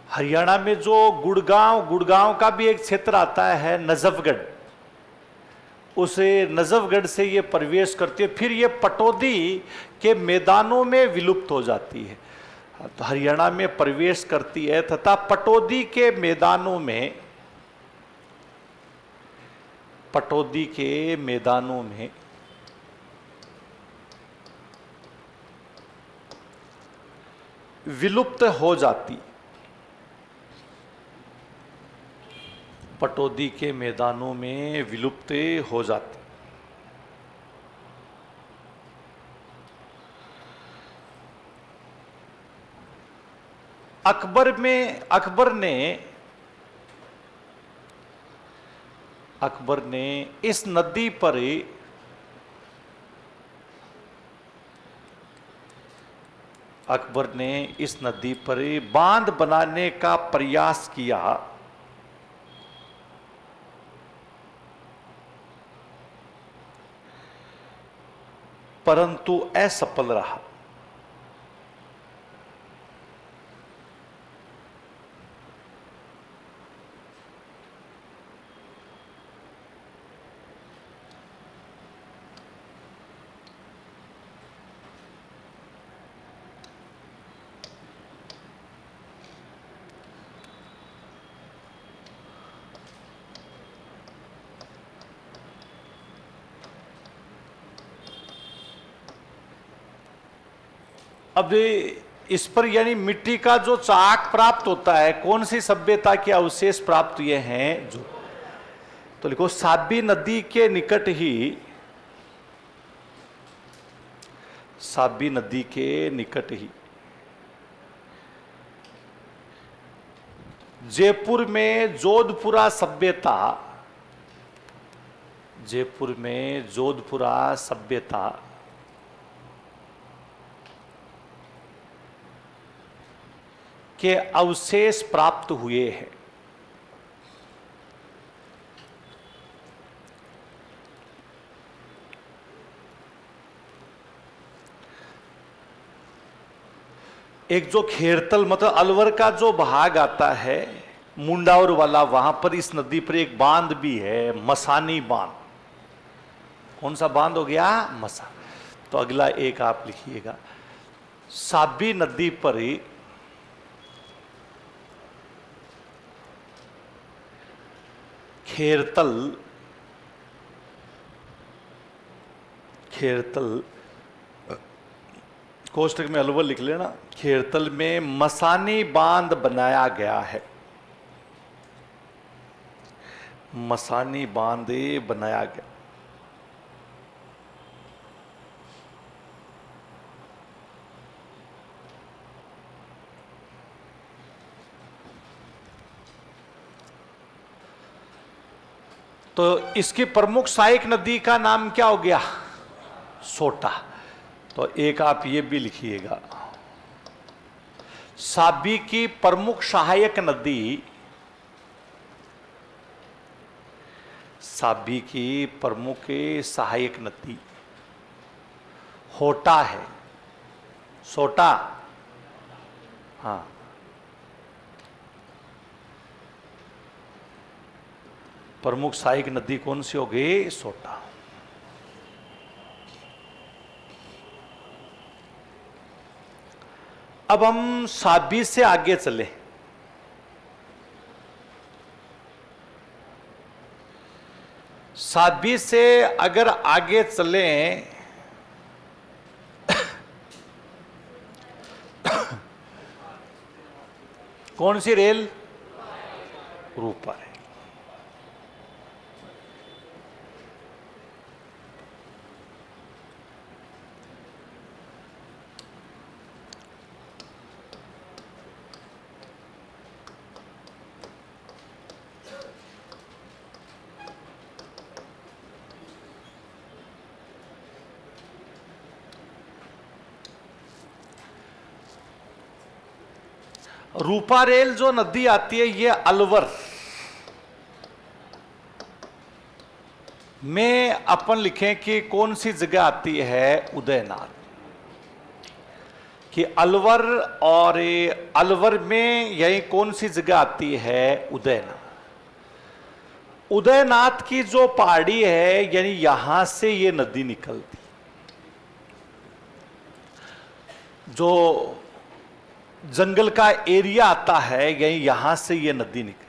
हरियाणा में जो गुड़गांव का भी एक क्षेत्र आता है नजफगढ़, उसे नजफगढ़ से ये प्रवेश करती है, फिर ये पटौदी के मैदानों में विलुप्त हो जाती है। तो हरियाणा में प्रवेश करती है तथा पटौदी के मैदानों में विलुप्त हो जाती। पटौदी के मैदानों में विलुप्त हो जाती। अकबर ने इस नदी पर बांध बनाने का प्रयास किया, परंतु असफल रहा। अब इस पर यानी मिट्टी का जो चाक प्राप्त होता है, कौन सी सभ्यता के अवशेष प्राप्त हुए हैं जो, तो लिखो साबी नदी के निकट ही जयपुर में जोधपुरा सभ्यता के अवशेष प्राप्त हुए हैं। एक जो खेरतल मतलब अलवर का जो भाग आता है मुंडावर वाला, वहां पर इस नदी पर एक बांध भी है, मसानी बांध। कौन सा बांध हो गया? मसा। तो अगला एक आप लिखिएगा, साबी नदी पर खेरतल कोष्टक में अलवर लिख लेना, खेरतल में मसानी बांध बनाया गया है। मसानी बांध बनाया गया। तो इसकी प्रमुख सहायक नदी का नाम क्या हो गया? सोटा। तो एक आप ये भी लिखिएगा, साबी की प्रमुख सहायक नदी होटा है। सोटा, हाँ। प्रमुख सहायक नदी कौन सी होगी? सोटा। अब हम साबी से आगे चले। साबी से अगर आगे चले कौन सी रेल? रूपा रेल। रूपा रेल जो नदी आती है ये अलवर में अपन लिखें कि कौन सी जगह आती है? उदयनाथ। कि अलवर, और अलवर में यही कौन सी जगह आती है? उदयनाथ। उदयनाथ की जो पहाड़ी है यानी यहां से ये नदी निकलती, जो जंगल का एरिया आता है यही यहां से ये नदी निकल,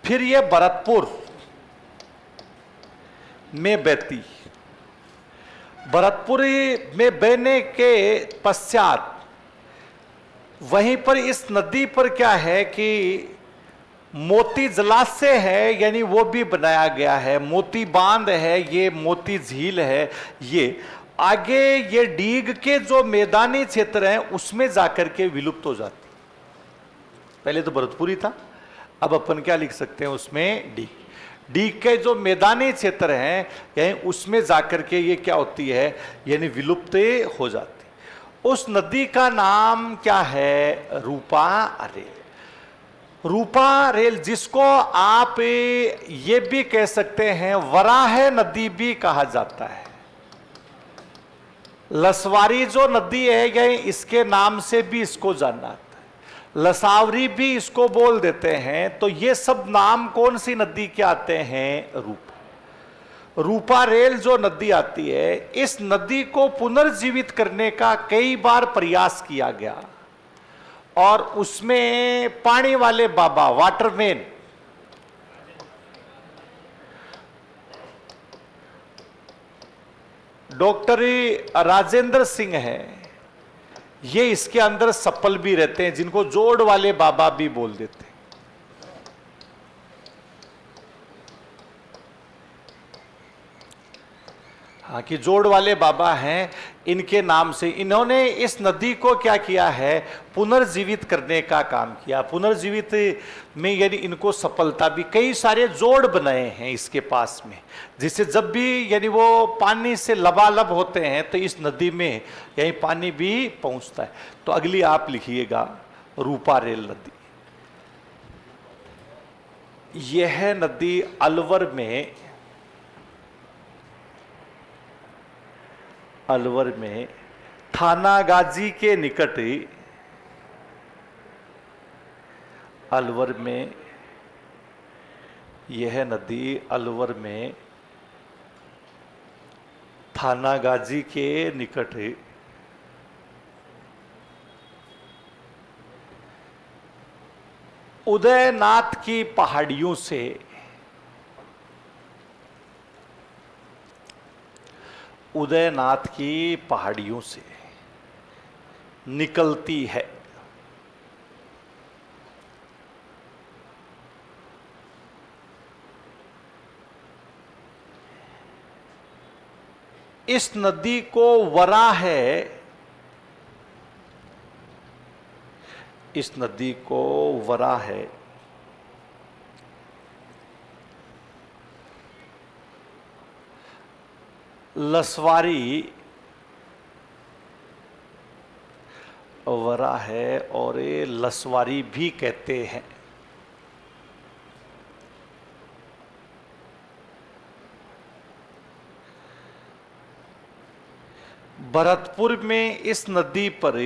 फिर ये भरतपुर में बहती। भरतपुर में बहने के पश्चात वहीं पर इस नदी पर क्या है कि मोती जलाशय है, यानी वो भी बनाया गया है, मोती बांध है, ये मोती झील है। ये आगे ये डीग के जो मैदानी क्षेत्र हैं उसमें जाकर के विलुप्त हो जाती। पहले तो भरतपुरी था, अब अपन क्या लिख सकते हैं उसमें? डीग। डीग के जो मैदानी क्षेत्र हैं यहीं उसमें जाकर के ये क्या होती है, यानी विलुप्त हो जाती। उस नदी का नाम क्या है? रूपा रेल। रूपा रेल, जिसको आप ये भी कह सकते हैं वराह नदी भी कहा जाता है। लसवारी जो नदी है ये इसके नाम से भी इसको जाना जाता है, लसावरी भी इसको बोल देते हैं। तो ये सब नाम कौन सी नदी के आते हैं? रूपा। रूपा रेल जो नदी आती है, इस नदी को पुनर्जीवित करने का कई बार प्रयास किया गया और उसमें पानी वाले बाबा, वाटरमैन, डॉक्टर राजेंद्र सिंह है, ये इसके अंदर सफल भी रहते हैं, जिनको जोड़ वाले बाबा भी बोल देते हैं। हाँ, कि जोड़ वाले बाबा हैं, इनके नाम से इन्होंने इस नदी को क्या किया है? पुनर्जीवित करने का काम किया। पुनर्जीवित में यानी इनको सफलता भी, कई सारे जोड़ बनाए हैं इसके पास में, जिससे जब भी यानी वो पानी से लबालब होते हैं तो इस नदी में यही पानी भी पहुंचता है। तो अगली आप लिखिएगा रूपा रेल नदी। यह नदी अलवर में, अलवर में थानागाजी के निकट, अलवर में यह नदी अलवर में थानागाजी के निकट उदयनाथ की पहाड़ियों से, उदयनाथ की पहाड़ियों से निकलती है। इस नदी को वराह, इस नदी को वराह लसवारी वरा है और ये लसवारी भी कहते हैं। भरतपुर में इस नदी पर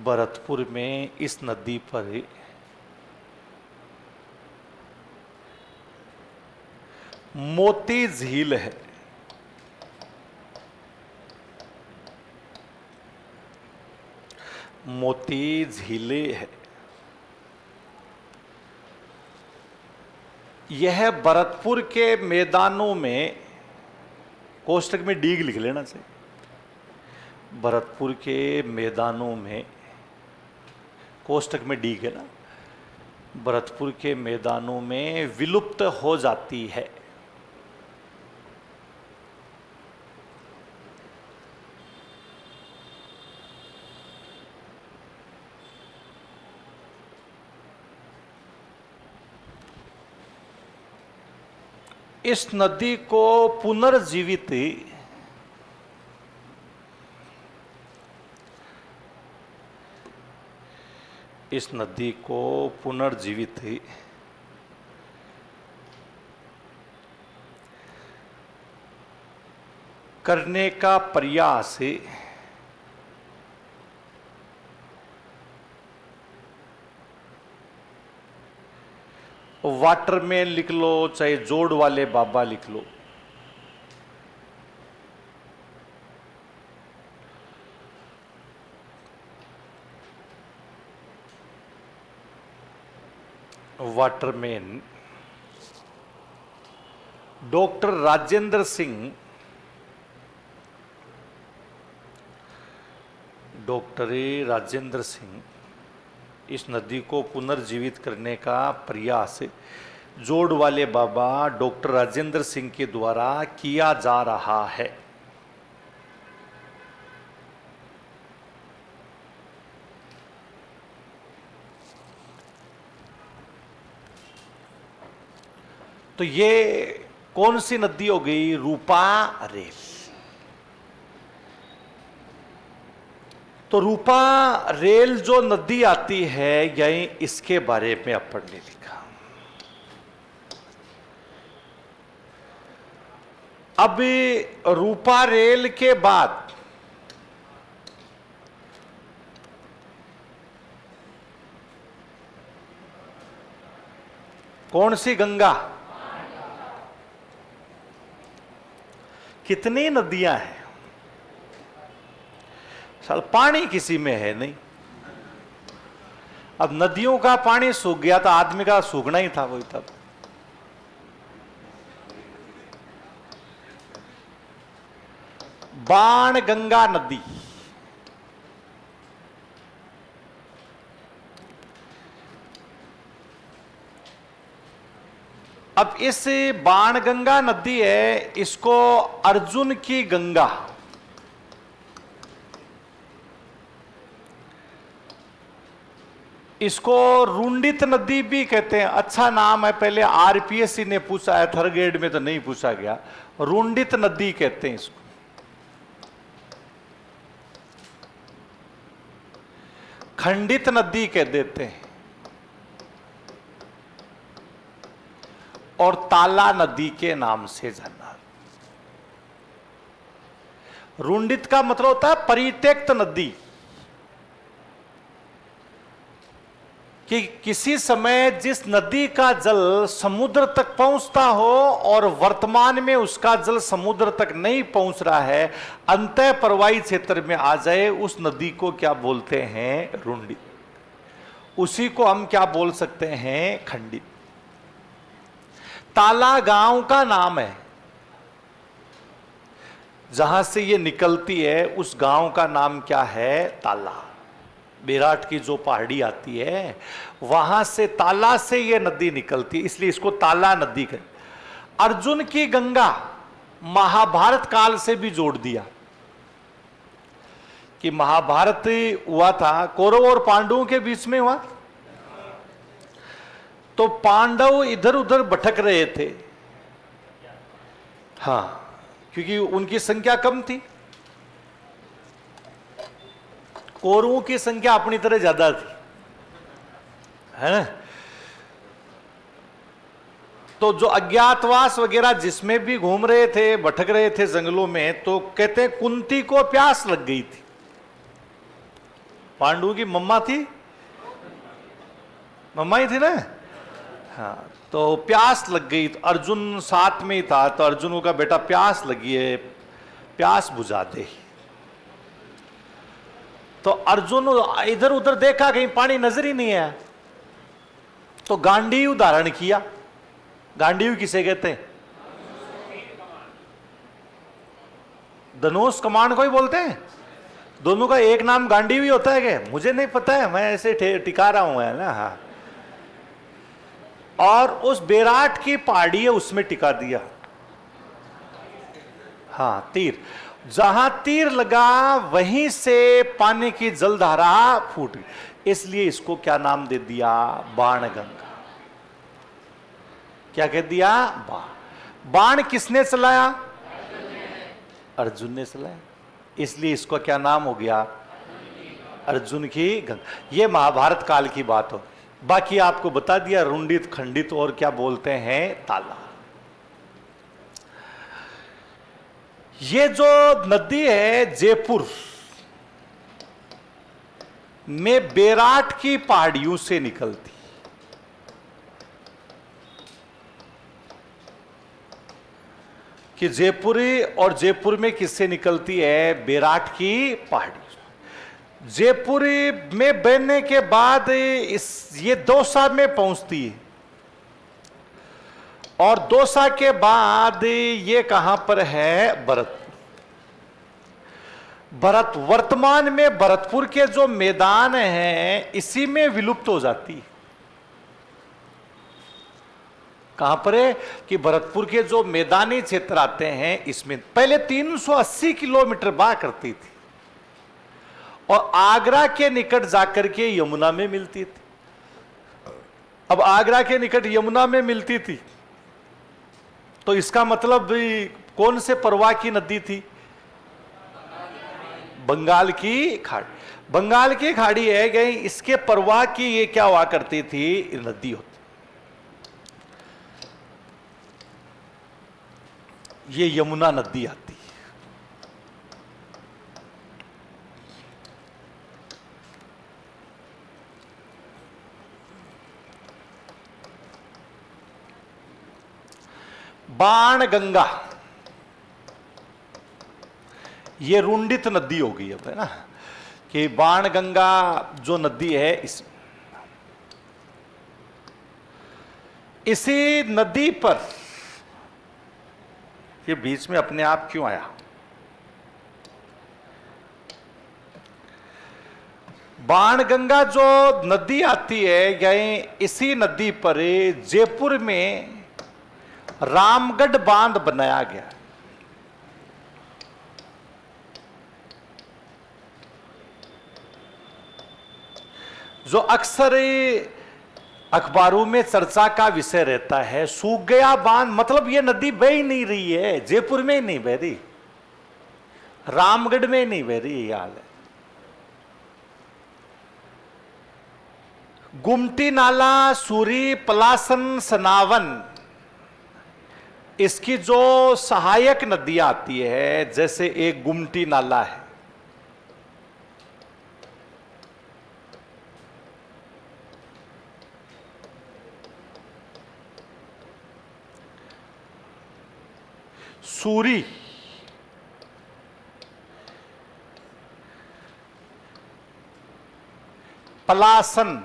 भरतपुर में इस नदी पर मोती झील है। मोती झीलें है। यह भरतपुर के मैदानों में, कोष्टक में डीग लिख लेना चाहिए। भरतपुर के मैदानों में, कोष्टक में डीग है ना, भरतपुर के मैदानों में विलुप्त हो जाती है। इस नदी को पुनर्जीवित इस नदी को पुनर्जीवित करने का प्रयास वाटरमैन लिख लो, चाहे जोड़ वाले बाबा लिख लो, waterman doctor Rajendra Singh, doctor Rajendra Singh इस नदी को पुनर्जीवित करने का प्रयास जोड़ वाले बाबा डॉक्टर राजेंद्र सिंह के द्वारा किया जा रहा है। तो ये कौन सी नदी हो गई? रूपा रेल। तो रूपा रेल जो नदी आती है, यही इसके बारे में अपन ने लिखा। अब रूपा रेल के बाद कौन सी गंगा? कितनी नदियां हैं? साल पानी किसी में है नहीं। अब नदियों का पानी सूख गया तो आदमी का सूखना ही था वही तब। बाण गंगा नदी, अब इस बाण गंगा नदी है, इसको अर्जुन की गंगा, इसको रुंडित नदी भी कहते हैं। अच्छा नाम है, पहले आरपीएससी ने पूछा है, थर्ड ग्रेड में तो नहीं पूछा गया। रुंडित नदी कहते हैं इसको। खंडित नदी कह देते हैं। और ताला नदी के नाम से जाना। रुंडित का मतलब होता है परित्यक्त नदी, कि किसी समय जिस नदी का जल समुद्र तक पहुंचता हो और वर्तमान में उसका जल समुद्र तक नहीं पहुंच रहा है, अंतः प्रवाही क्षेत्र में आ जाए, उस नदी को क्या बोलते हैं? रुंडित। उसी को हम क्या बोल सकते हैं? खंडित। ताला गांव का नाम है, जहां से ये निकलती है उस गांव का नाम क्या है? ताला। बेराट की जो पहाड़ी आती है वहां से ताला से ये नदी निकलती है, इसलिए इसको ताला नदी कहते। अर्जुन की गंगा महाभारत काल से भी जोड़ दिया कि महाभारत हुआ था, कौरव और पांडवों के बीच में हुआ। तो पांडव इधर उधर भटक रहे थे, हां, क्योंकि उनकी संख्या कम थी, कौरवों की संख्या अपनी तरह ज्यादा थी, है ना। तो जो अज्ञातवास वगैरह जिसमें भी घूम रहे थे, भटक रहे थे जंगलों में, तो कहते हैं कुंती को प्यास लग गई थी। पांडु की मम्मा थी, मम्मा ही थी ना। हाँ, तो प्यास लग गई, तो अर्जुन साथ में ही था, तो अर्जुन को कहा बेटा प्यास लगी है, प्यास बुझा दे। तो अर्जुन इधर उधर देखा, कहीं पानी नजर ही नहीं आया, तो गांडीव धारण किया। गांडीव किसे कहते हैं? धनुष कमान को ही बोलते हैं। दोनों का एक नाम गांडीव ही होता है क्या? मुझे नहीं पता है, मैं ऐसे टिका रहा हूं, है ना। हाँ, और उस बेराट की पहाड़ी है उसमें टिका दिया। हाँ, तीर, जहां तीर लगा वहीं से पानी की जलधारा फूट गई, इसलिए इसको क्या नाम दे दिया? बाणगंगा। क्या कह दिया? बाण किसने चलाया? अर्जुन ने चलाया, इसलिए इसको क्या नाम हो गया? अर्जुन की गंगा। ये महाभारत काल की बात हो। बाकी आपको बता दिया, रुंडित, खंडित और क्या बोलते हैं, ताला। ये जो नदी है जयपुर में बेराट की पहाड़ियों से निकलती, कि जयपुरी, और जयपुर में किससे निकलती है? बेराट की पहाड़ी। जयपुरी में बहने के बाद ये दौसा में पहुंचती है, और दौसा के बाद ये कहां पर है? भरतपुर। वर्तमान में भरतपुर के जो मैदान हैं इसी में विलुप्त हो जाती है। कहां पर है? कि भरतपुर के जो मैदानी क्षेत्र आते हैं इसमें पहले 380 किलोमीटर बहा करती थी, और आगरा के निकट जाकर के यमुना में मिलती थी। अब आगरा के निकट यमुना में मिलती थी, तो इसका मतलब कौन से परवाह की नदी थी? बंगाल की खाड़ी। बंगाल की खाड़ी है गई, इसके परवाह की ये क्या हुआ करती थी? नदी होती। ये यमुना नदी आती है। बाण गंगा, ये रुंडित नदी होगी अब, है ना। कि बाण गंगा जो नदी है, इसी नदी पर, ये बीच में अपने आप क्यों आया? बाण गंगा जो नदी आती है, यही इसी नदी पर जयपुर में रामगढ़ बांध बनाया गया। जो अक्सर अखबारों में चर्चा का विषय रहता है, सूख गया बांध, मतलब ये नदी बह ही नहीं रही है, जयपुर में ही नहीं बह रही, रामगढ़ में ही नहीं बह रही, ये हाल है। गुमटी नाला, सूरी, पलासन, सनावन, इसकी जो सहायक नदियां आती है, जैसे एक गुमटी नाला है, सूरी, पलासन,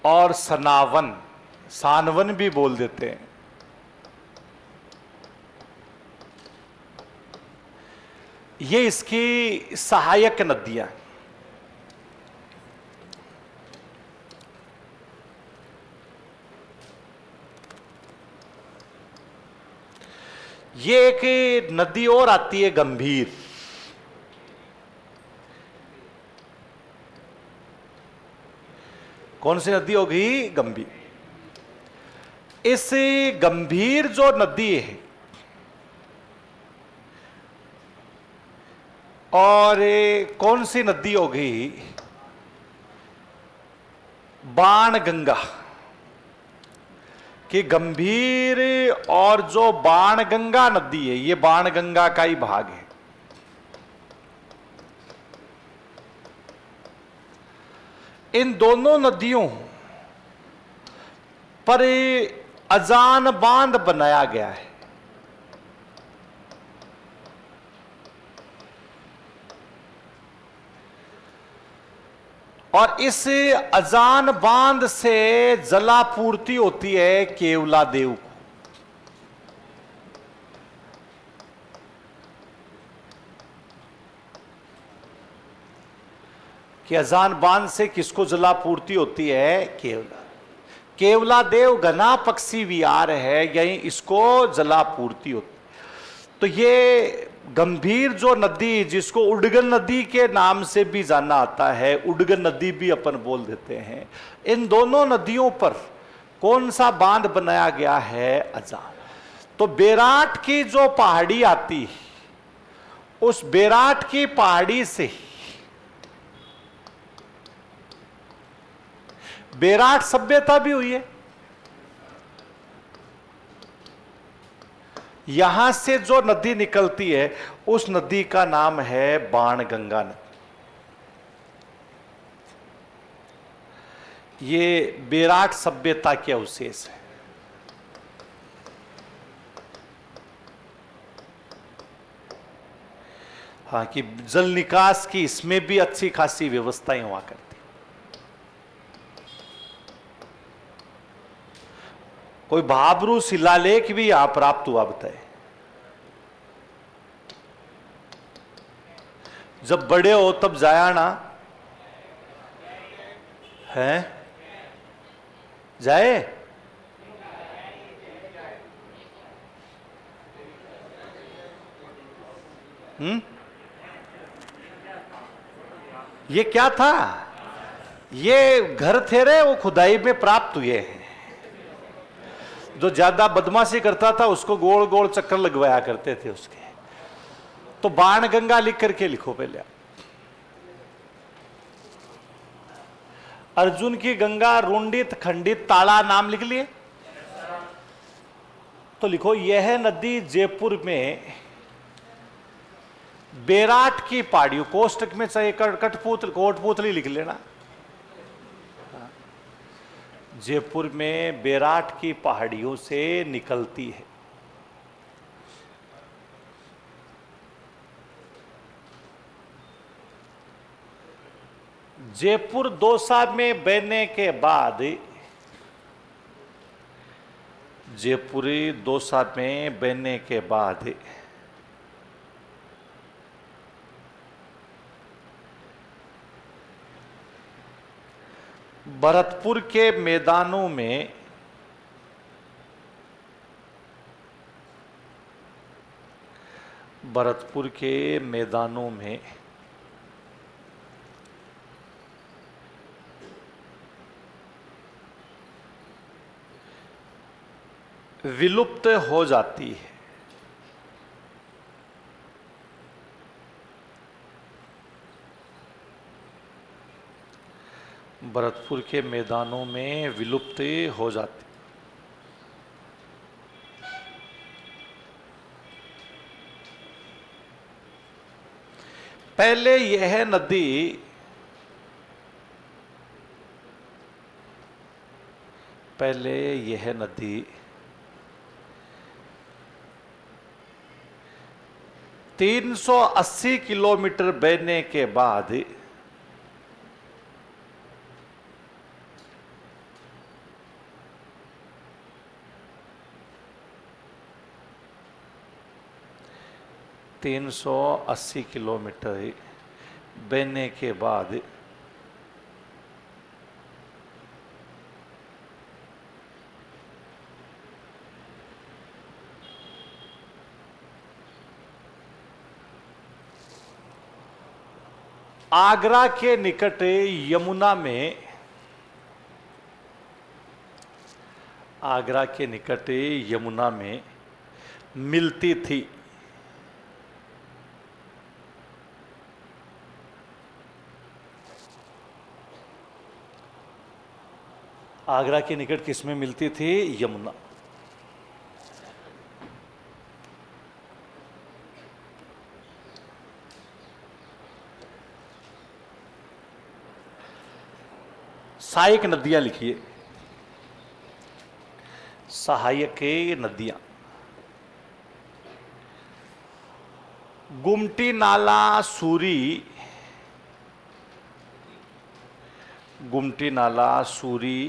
और सनावन, सानवन भी बोल देते हैं, ये इसकी सहायक नदियां। ये एक नदी और आती है गंभीर, कौन सी नदी होगी? गंभीर। इस गंभीर जो नदी है, और कौन सी नदी होगी? बाण गंगा कि गंभीर और जो बाण गंगा नदी है, ये बाण गंगा का ही भाग है। इन दोनों नदियों पर अजान बांध बनाया गया है। और इस अजान बांध से जलापूर्ति होती है केवला देव को। कि अजान बांध से किसको जलापूर्ति होती है? केवला। केवला देव घना पक्षी विहार है, यही इसको जलापूर्ति होती। तो ये गंभीर जो नदी, जिसको उडगन नदी के नाम से भी जाना आता है, उडगन नदी भी अपन बोल देते हैं, इन दोनों नदियों पर कौन सा बांध बनाया गया है? अजान। तो बेराट की जो पहाड़ी आती, उस बेराट की पहाड़ी से बेराट सभ्यता भी हुई है। यहां से जो नदी निकलती है, उस नदी का नाम है बाणगंगा नदी। ये बेराट सभ्यता के अवशेष है। हाँ, कि जल निकास की इसमें भी अच्छी खासी व्यवस्थाएं हुआ करती। कोई भाबरू शिलालेख भी यहां प्राप्त हुआ, बताए। जब बड़े हो तब जाया ना है? जाए? ये क्या था? ये घर थे रे, वो खुदाई में प्राप्त हुए हैं। जो ज्यादा बदमाशी करता था उसको गोल गोल चक्कर लगवाया करते थे उसके। तो बाण गंगा लिख करके लिखो पहले। अर्जुन की गंगा रुंडित खंडित ताला नाम लिख लिए? तो लिखो, यह नदी जयपुर में बेराट की पहाड़ियों, कोष्टक में चाहे कोटपुतली लिख लेना। जयपुर में बेराट की पहाड़ियों से निकलती है। जयपुर दौसा में बहने के बाद, जयपुरी दौसा में बहने के बाद भरतपुर के मैदानों में भरतपुर के मैदानों में विलुप्त हो जाती है। भरतपुर के मैदानों में विलुप्त हो जाती। पहले यह नदी पहले यह नदी 380 किलोमीटर बहने के बाद तीन सौ 80 किलोमीटर बहने के बाद आगरा के निकट यमुना में, आगरा के निकट यमुना में मिलती थी। आगरा के निकट किसमें मिलती थी? यमुना। सहायक नदियां लिखिए, सहायक नदियां। गुमटी नाला सूरी, गुमटी नाला सूरी,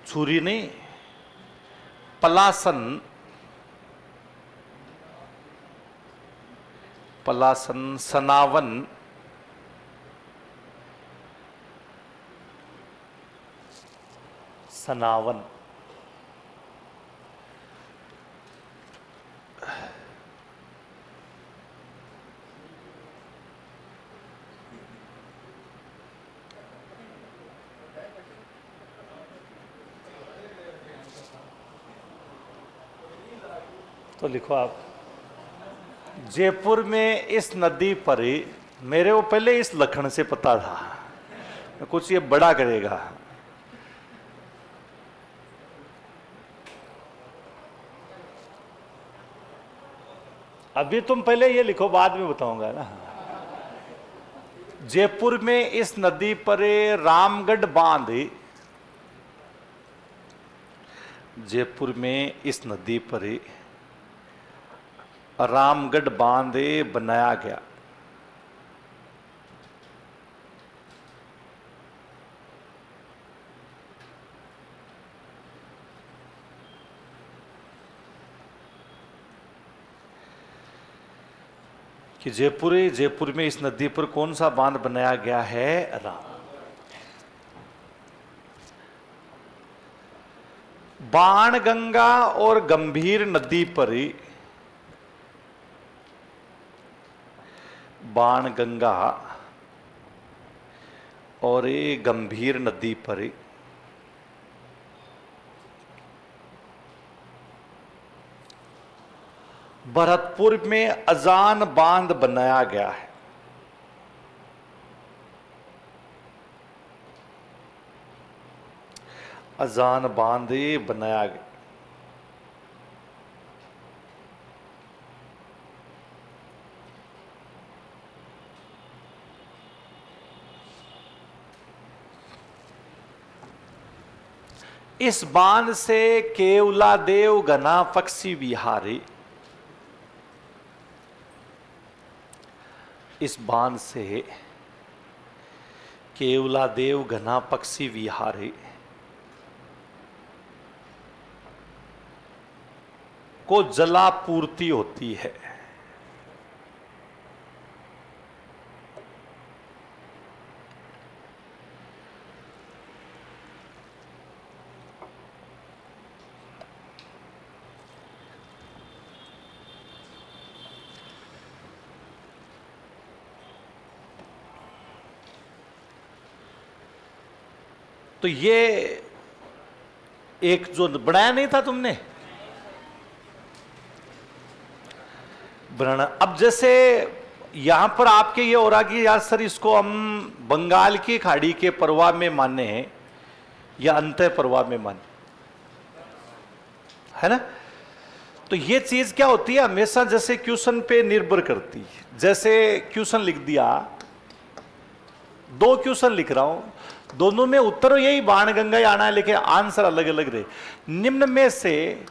सूरी नहीं, पलासन, पलासन, सनावन, सनावन, तो लिखो आप। जयपुर में इस नदी पर, मेरे को पहले इस लखन से पता था कुछ ये बड़ा करेगा। अभी तुम पहले ये लिखो, बाद में बताऊंगा ना। जयपुर में इस नदी पर रामगढ़ बांध, जयपुर में इस नदी पर रामगढ़ बांध बनाया गया। कि जयपुर में इस नदी पर कौन सा बांध बनाया गया है? राम। बाणगंगा और गंभीर नदी पर, बाणगंगा और गंभीर नदी पर भरतपुर में अजान बांध बनाया गया है। अजान बांध बनाया गया। इस बांध से केवलादेव घना पक्षी विहारी, इस बांध से केवलादेव घना पक्षी विहारी को जलापूर्ति होती है। तो ये एक जो बनाया नहीं था तुमने, बनाना। अब जैसे यहां पर आपके ये हो रहा कि यार सर इसको हम बंगाल की खाड़ी के प्रवाह में माने या अंतः प्रवाह में माने, है ना? तो ये चीज क्या होती है, हमेशा जैसे क्वेश्चन पे निर्भर करती है। जैसे क्वेश्चन लिख दिया, दो क्वेश्चन लिख रहा हूं, दोनों में उत्तर यही बाणगंगा ही आना है, लेकिन आंसर अलग अलग रहे। निम्न में से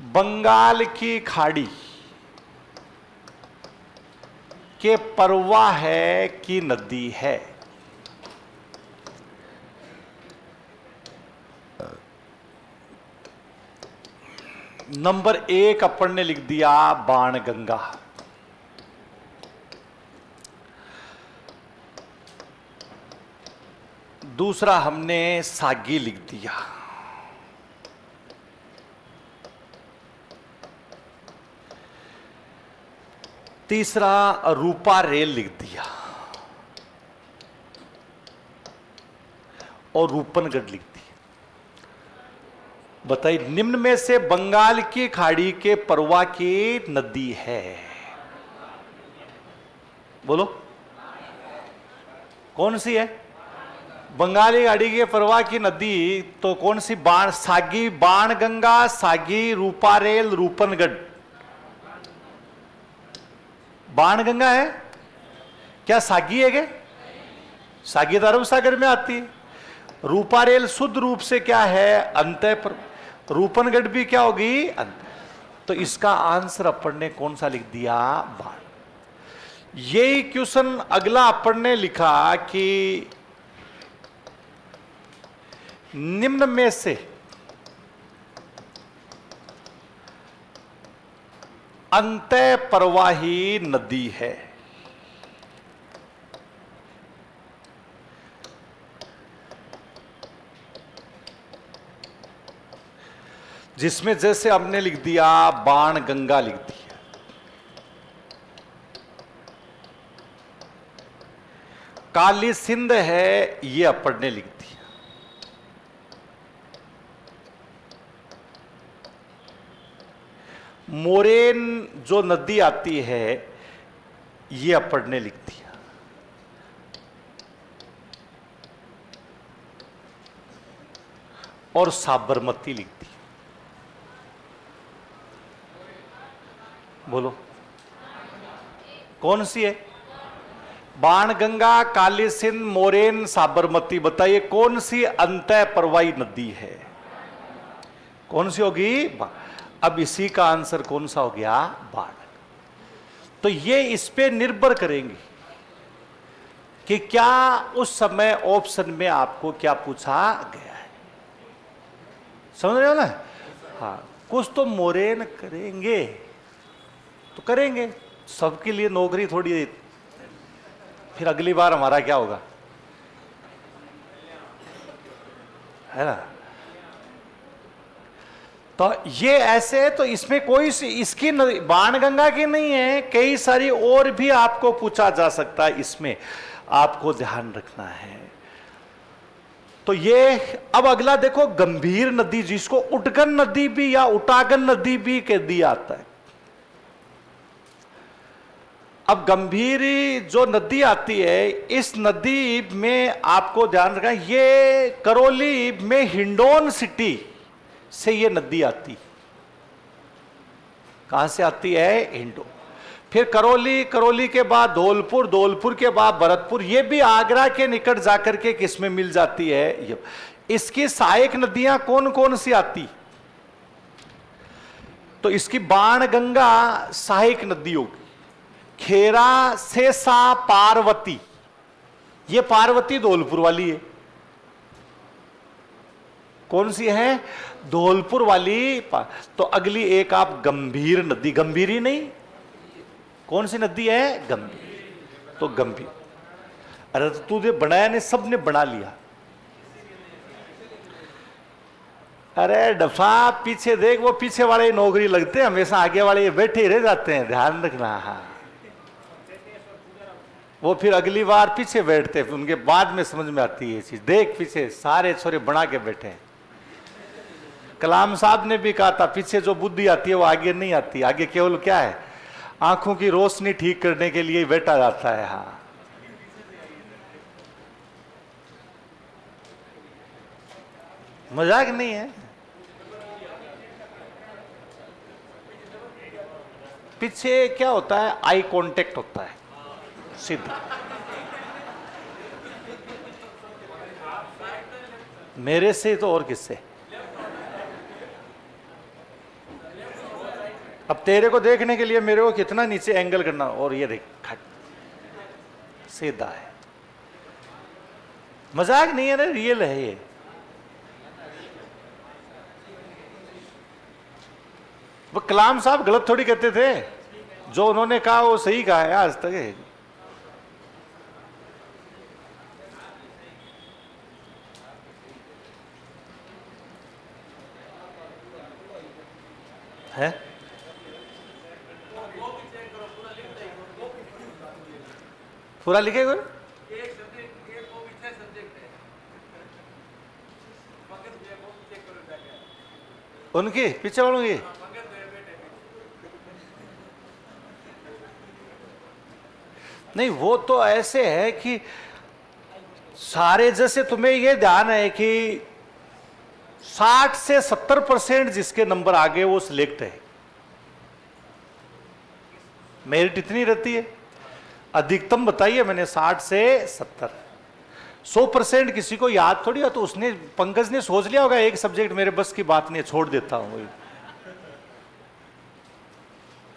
बंगाल की खाड़ी के प्रवाह है कि नदी है? नंबर 1 अपन ने लिख दिया बाणगंगा। दूसरा हमने सागी लिख दिया। तीसरा रूपा रेल लिख दिया और रूपनगढ़ लिख दिया। बताइए निम्न में से बंगाल की खाड़ी के प्रवाह की नदी है? बोलो कौन सी है? बंगाली खाड़ी के प्रवाह की नदी तो कौन सी? बाण सागी, बाण गंगा, सागी, रूपारेल, रूपनगढ़। बाण गंगा है क्या? सागी है क्या? सागी तो अरब सागर में आती है। रूपारेल शुद्ध रूप से क्या है? अंतः पर। रूपनगढ़ भी क्या होगी? अंत। तो इसका आंसर अपन ने कौन सा लिख दिया? बाण। यही क्वेश्चन अगला अपन ने लिखा कि निम्न में से अंतः प्रवाही नदी है। जिसमें जैसे हमने लिख दिया बाण गंगा लिख दिया, काली सिंध है ये अपन ने लिख दिया, मोरेन जो नदी आती है ये अपन ने लिख दिया, और साबरमती लिख दी। बोलो कौन सी है? बाण गंगा, काली सिंध, मोरेन, साबरमती। बताइए कौन सी अंतः प्रवाही नदी है? कौन सी होगी? अब इसी का आंसर कौन सा हो गया? बाण। तो ये इस पे निर्भर करेंगे कि क्या उस समय ऑप्शन में आपको क्या पूछा गया है। समझ रहे हो ना? हाँ, कुछ तो मोरेन करेंगे तो करेंगे, सबके लिए नौकरी थोड़ी है। फिर अगली बार हमारा क्या होगा, है ना? तो ये ऐसे है, तो इसमें कोई सी इसकी बाण गंगा की नहीं है, कई सारी और भी आपको पूछा जा सकता है, इसमें आपको ध्यान रखना है। तो ये अब अगला देखो, गंभीर नदी, जिसको उटगन नदी भी या उटागन नदी भी कह दिया जाता है। अब गंभीर जो नदी आती है, इस नदी में आपको ध्यान रखना, ये करौली में हिंडौन सिटी से ये नदी आती। कहां से आती है? हिंडौन। फिर करौली, करौली के बाद धौलपुर, धौलपुर के बाद भरतपुर, ये भी आगरा के निकट जाकर के किसमें मिल जाती है? ये। इसकी सहायक नदियां कौन कौन सी आती? तो इसकी बाण गंगा सहायक नदी होगी। खेरा, सेसा, पार्वती, ये पार्वती धौलपुर वाली है। कौन सी है? धौलपुर वाली। तो अगली एक आप गंभीर नदी, गंभीर ही नहीं, कौन सी नदी है? गंभीर। तो गंभीर, अरे तो तुझे बनाया नहीं, सबने बना लिया। अरे डफा पीछे देख, वो पीछे वाले नौकरी लगते हैं, हमेशा आगे वाले बैठे ही रह जाते हैं, ध्यान रखना। हाँ, वो फिर अगली बार पीछे बैठते हैं, उनके बाद में समझ में आती है ये चीज। देख पीछे सारे छोरे बना के बैठे हैं। कलाम साहब ने भी कहा था, पीछे जो बुद्धि आती है वो आगे नहीं आती, आगे केवल क्या है? आंखों की रोशनी ठीक करने के लिए बैठा जाता है। हाँ, मजाक नहीं है। पीछे क्या होता है? आई कांटेक्ट होता है सीधा। मेरे से तो और किससे? अब तेरे को देखने के लिए मेरे को कितना नीचे एंगल करना, और ये देख खट सीधा है। मजाक नहीं है ना, रियल है ये। वो कलाम साहब गलत थोड़ी कहते थे, जो उन्होंने कहा वो सही कहा है आज तक है। पूरा लिखे कोई? उनकी पीछे वालों की? नहीं, वो तो ऐसे है कि सारे जैसे तुम्हें ये ध्यान है कि 60 से 70% जिसके नंबर आ गए वो सिलेक्ट है, मेरिट इतनी रहती है। अधिकतम बताइए मैंने 60 से 70। 100% किसी को याद थोड़ी है, तो उसने पंकज ने सोच लिया होगा एक सब्जेक्ट मेरे बस की बात नहीं, छोड़ देता हूं।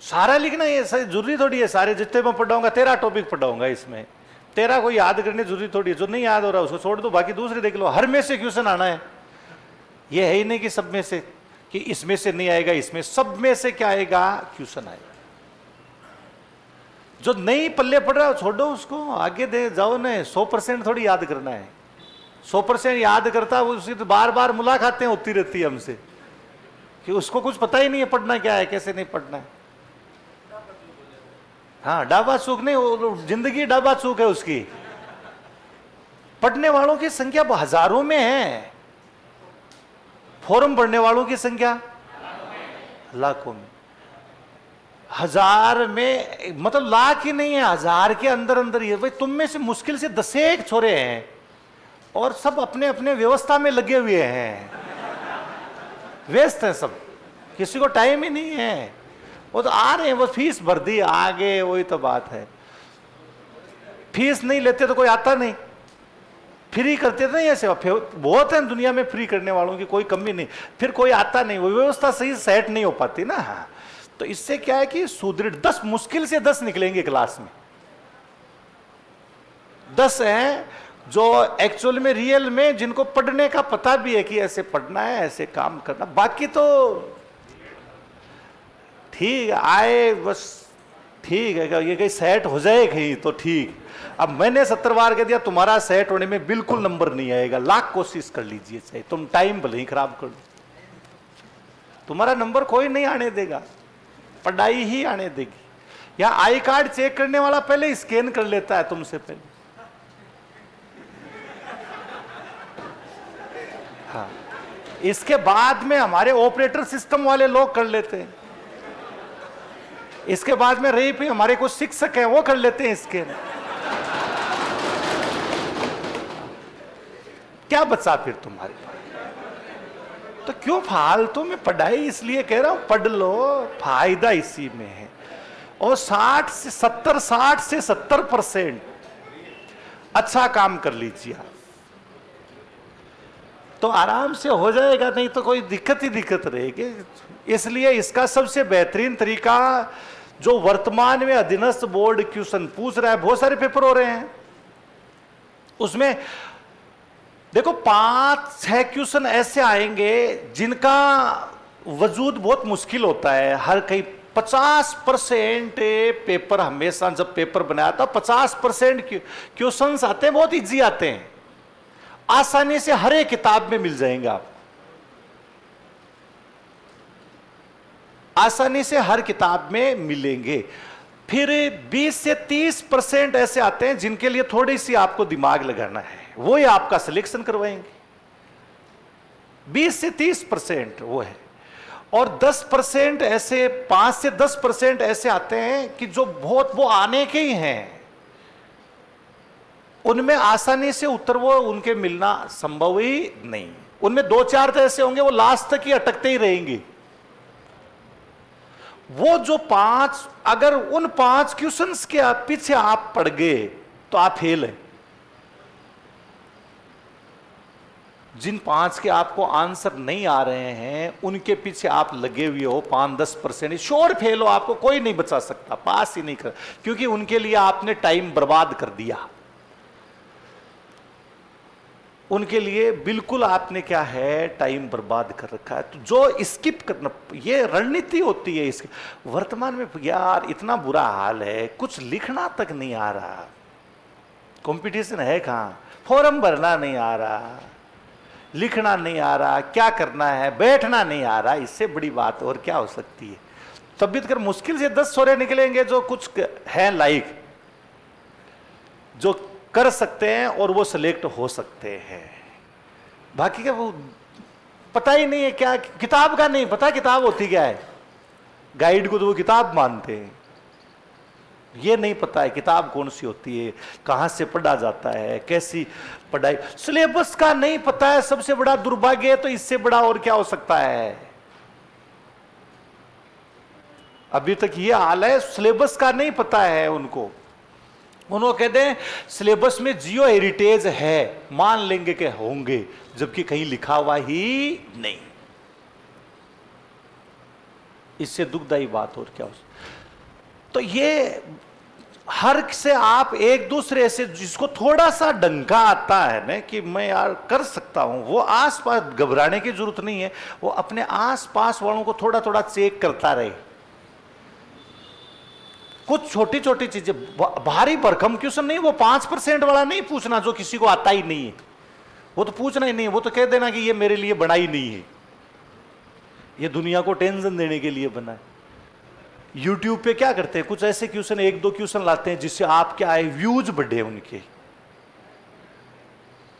सारा लिखना ये जरूरी थोड़ी है, सारे जितने मैं पढ़ाऊंगा 13 टॉपिक पढ़ाऊंगा, इसमें 13 को याद करने जरूरी थोड़ी है। जो नहीं याद हो रहा उसको छोड़ दो, बाकी दूसरे देख लो। हर में से क्वेश्चन आना है, ये है ही नहीं कि सब में से, कि इसमें से नहीं आएगा, इसमें सब में से क्या आएगा, क्वेश्चन आएगा। जो नहीं पल्ले पड़ रहा छोड़ो उसको, आगे दे जाओ ना। 100% थोड़ी याद करना है। 100% याद करता है उसी तो बार बार मुलाकातें होती रहती है हमसे, कि उसको कुछ पता ही नहीं है पढ़ना क्या है, कैसे नहीं पढ़ना है। हाँ, डाबा चूक नहीं, जिंदगी डाबा चूक है उसकी। पढ़ने वालों की संख्या हजारों में है, फॉर्म भरने वालों की संख्या लाखों में। हजार में मतलब लाख ही नहीं है, हजार के अंदर अंदर ही है। भाई तुम में से मुश्किल से 10 छोरे हैं और सब अपने अपने व्यवस्था में लगे हुए हैं, व्यस्त हैं सब, किसी को टाइम ही नहीं है। वो तो आ रहे हैं, वो फीस भर दी आगे, वही तो बात है। फीस नहीं लेते तो कोई आता नहीं, फ्री करते थे ऐसे बहुत है दुनिया में, फ्री करने वालों की कोई कमी नहीं, फिर कोई आता नहीं, वो व्यवस्था सही सेट नहीं हो पाती ना। तो इससे क्या है कि सुदृढ़ 10 मुश्किल से 10 निकलेंगे क्लास में। 10 हैं जो एक्चुअल में रियल में जिनको पढ़ने का पता भी है कि ऐसे पढ़ना है, ऐसे काम करना। बाकी तो ठीक आए बस, ठीक है, ये कहीं सेट हो जाए कहीं तो ठीक। अब मैंने 70 बार कह दिया, तुम्हारा सेट होने में बिल्कुल नंबर नहीं आएगा। लाख कोशिश कर लीजिए, चाहे तुम टाइम भले ही खराब कर दो, तुम्हारा नंबर कोई नहीं आने देगा, पढ़ाई ही आने देगी। या आई कार्ड चेक करने वाला पहले स्कैन कर लेता है तुमसे पहले। हाँ, इसके बाद में हमारे ऑपरेटर सिस्टम वाले लोग कर लेते हैं, इसके बाद में रही भी हमारे कुछ शिक्षक हैं वो कर लेते हैं स्कैन। क्या बचा फिर तुम्हारे पास? तो क्यों फालतू में पढ़ाई, इसलिए कह रहा हूं पढ़ लो, फायदा इसी में है। और 60 से 70% अच्छा काम कर लीजिए आप, तो आराम से हो जाएगा, नहीं तो कोई दिक्कत ही दिक्कत रहेगी। इसलिए इसका सबसे बेहतरीन तरीका, जो वर्तमान में अधीनस्थ बोर्ड क्वेश्चन पूछ रहा है, बहुत सारे पेपर हो रहे हैं उसमें, देखो 5-6 क्वेश्चन ऐसे आएंगे जिनका वजूद बहुत मुश्किल होता है। हर कहीं 50% पेपर, हमेशा जब पेपर बनाया था 50% क्वेश्चन आते हैं, बहुत इजी आते हैं, आसानी से हर एक किताब में मिल जाएंगे आप, आसानी से हर किताब में मिलेंगे। फिर 20 से 30% ऐसे आते हैं जिनके लिए थोड़ी सी आपको दिमाग लगाना है, वो ही आपका सिलेक्शन करवाएंगे। 20 से 30% वो है। और 10% ऐसे, 5 से 10% ऐसे आते हैं कि जो बहुत वो आने के ही हैं, उनमें आसानी से उत्तर वो उनके मिलना संभव ही नहीं। उनमें 2-4 तो ऐसे होंगे वो लास्ट तक ही अटकते ही रहेंगे। वो जो 5, अगर उन 5 क्वेश्चंस के पीछे आप पड़ गए तो आप फेल हैं। जिन 5 के आपको आंसर नहीं आ रहे हैं उनके पीछे आप लगे हुए हो, 5-10% श्योर फेल हो, आपको कोई नहीं बचा सकता, पास ही नहीं कर, क्योंकि उनके लिए आपने टाइम बर्बाद कर दिया। उनके लिए बिल्कुल आपने क्या है, टाइम बर्बाद कर रखा है। तो जो स्किप करना, ये रणनीति होती है इसकी। वर्तमान में यार इतना बुरा हाल है, कुछ लिखना तक नहीं आ रहा, कंपटीशन है कहाँ, फॉर्म भरना नहीं आ रहा, लिखना नहीं आ रहा, क्या करना है, बैठना नहीं आ रहा। इससे बड़ी बात और क्या हो सकती है? तबियत कर मुश्किल से 10 सोरे निकलेंगे जो कुछ है लाइक, जो कर सकते हैं और वो सिलेक्ट हो सकते हैं। बाकी का वो पता ही नहीं है, क्या किताब का नहीं पता किताब होती क्या है, गाइड को तो वो किताब मानते हैं। ये नहीं पता है किताब कौन सी होती है, कहां से पढ़ा जाता है, कैसी पढ़ाई, सिलेबस का नहीं पता है। सबसे बड़ा दुर्भाग्य है, तो इससे बड़ा और क्या हो सकता है। अभी तक ये हाल है, सिलेबस का नहीं पता है उनको। उन्होंने कहते हैं सिलेबस में जियो हेरिटेज है, मान लेंगे कि होंगे, जबकि कहीं लिखा हुआ ही नहीं। इससे दुखदाई बात और क्या हो। तो ये हर से आप एक दूसरे से, जिसको थोड़ा सा डंका आता है ना कि मैं यार कर सकता हूं, वो आसपास घबराने की जरूरत नहीं है, वो अपने आसपास वालों को थोड़ा थोड़ा चेक करता रहे। कुछ छोटी छोटी चीजें, भारी भरकम क्वेश्चन नहीं, वो 5% वाला नहीं पूछना जो किसी को आता ही नहीं है, वो तो पूछना ही नहीं है। वो तो कह देना कि ये मेरे लिए बना ही नहीं है, ये दुनिया को टेंशन देने के लिए बना है। YouTube पे क्या करते हैं, कुछ ऐसे क्वेश्चन, एक दो क्वेश्चन लाते हैं जिससे आप क्या है, व्यूज बढ़े उनके।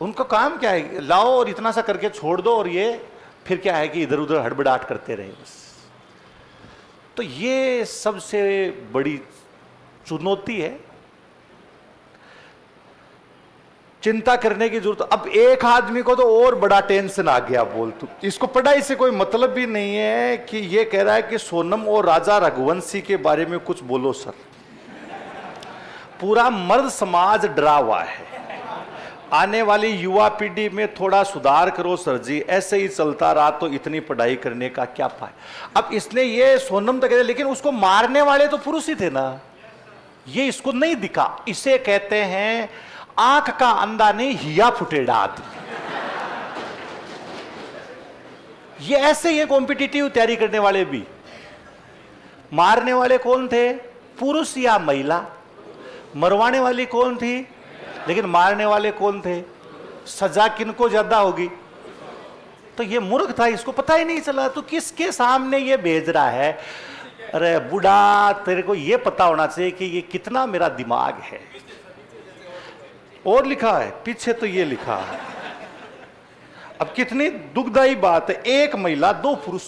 उनका काम क्या है, लाओ और इतना सा करके छोड़ दो, और ये फिर क्या है कि इधर उधर हड़बड़ाहट करते रहे बस। तो ये सबसे बड़ी चुनौती है, चिंता करने की जरूरत। अब एक आदमी को तो और बड़ा टेंशन आ गया, बोल तू, इसको पढ़ाई से कोई मतलब भी नहीं है कि ये कह रहा है कि सोनम और राजा रघुवंशी के बारे में कुछ बोलो सर। पूरा मर्द समाज डरा हुआ है, आने वाली युवा पीढ़ी में थोड़ा सुधार करो सर जी, ऐसे ही चलता रहा तो इतनी पढ़ाई करने का क्या फायदा। अब इसने ये सोनम तो कहते, लेकिन उसको मारने वाले तो पुरुष ही थे ना, ये इसको नहीं दिखा। इसे कहते हैं आंख का अंधा नहीं, हिया फुटेड़ा आदमी। ये ऐसे ही कॉम्पिटिटिव तैयारी करने वाले भी। मारने वाले कौन थे, पुरुष या महिला। मरवाने वाली कौन थी, लेकिन मारने वाले कौन थे। सजा किनको ज्यादा होगी। तो ये मूर्ख था, इसको पता ही नहीं चला। तो किसके सामने ये भेज रहा है। अरे बूढ़ा, तेरे को ये पता होना चाहिए कि ये कितना मेरा दिमाग है। और लिखा है पीछे, तो ये लिखा है। अब कितनी दुखदाई बात है, एक महिला दो पुरुष